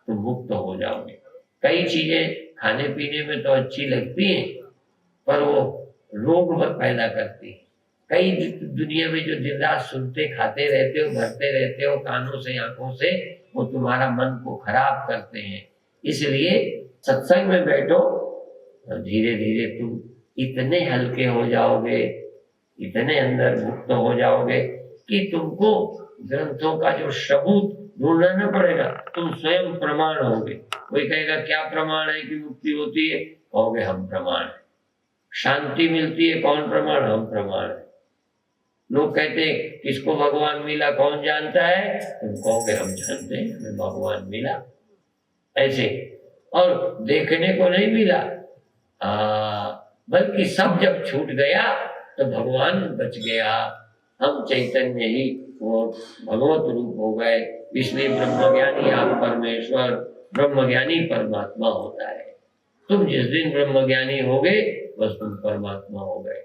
तो मुक्त हो जाओगे। कई चीजें खाने पीने में तो अच्छी लगती हैं, पर वो रोग मत पैदा करती है। कई दुनिया में जो दिन रात सुनते खाते रहते हो, भरते रहते हो कानों से आंखों से, वो तुम्हारा मन को खराब करते हैं। इसलिए सत्संग में बैठो तो धीरे धीरे तुम इतने हल्के हो जाओगे, इतने अंदर मुक्त हो जाओगे कि तुमको ग्रंथों का जो सबूत ढूंढना न पड़ेगा, तुम स्वयं प्रमाण होगे। कोई कहेगा क्या प्रमाण है कि मुक्ति होती है, कहोगे हम प्रमाण है। शांति मिलती है, कौन प्रमाण, हम प्रमाण है। लोग कहते हैं किसको भगवान मिला कौन जानता है, तुम कहोगे हम जानते हैं, हमें भगवान मिला। ऐसे और देखने को नहीं मिला, बल्कि सब जब छूट गया तो भगवान बच गया। हम चैतन्य ही वो भगवत रूप हो गए। इसलिए ब्रह्मज्ञानी आप परमेश्वर, ब्रह्मज्ञानी परमात्मा होता है। तुम जिस दिन ब्रह्मज्ञानी होगे बस तुम परमात्मा हो गए।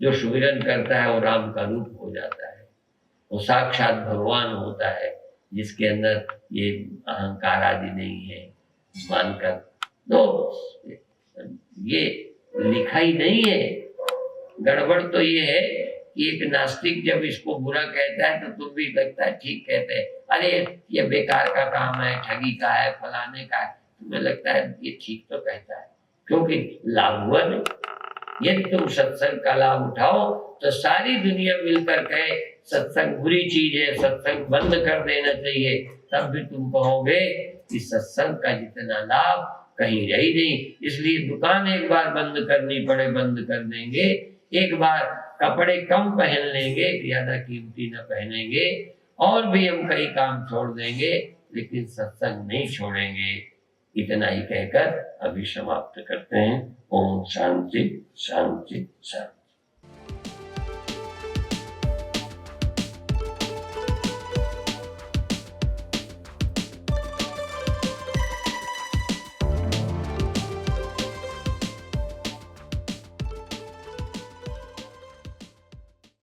जो सुमिरन करता है वो राम का रूप हो जाता है, वो साक्षात भगवान होता है, जिसके अंदर ये अहंकार आदि नहीं है। मानकर तो ये लिखा ही नहीं है। गड़बड़ तो ये है कि एक नास्तिक जब इसको बुरा कहता है तो तुम भी लगता है ठीक कहते हैं, अरे ये बेकार का काम है, ठगी का है, फलाने का है, तुम्हें लगता है ये ठीक तो कहता है, क्योंकि लाभ हुआ नहीं। यदि तुम सत्संग का लाभ उठाओ तो सारी दुनिया मिलकर कहे सत्संग बुरी चीज है, सत्संग बंद कर देना चाहिए, तब भी तुम कहोगे कि सत्संग का जितना लाभ कहीं रही नहीं। इसलिए दुकान एक बार बंद करनी पड़े बंद कर देंगे, एक बार कपड़े कम पहन लेंगे, ज्यादा कीमती न पहनेंगे, और भी हम कई काम छोड़ देंगे, लेकिन सत्संग नहीं छोड़ेंगे। इतना ही कहकर अभी समाप्त करते हैं। ओम शांति शांति शांति।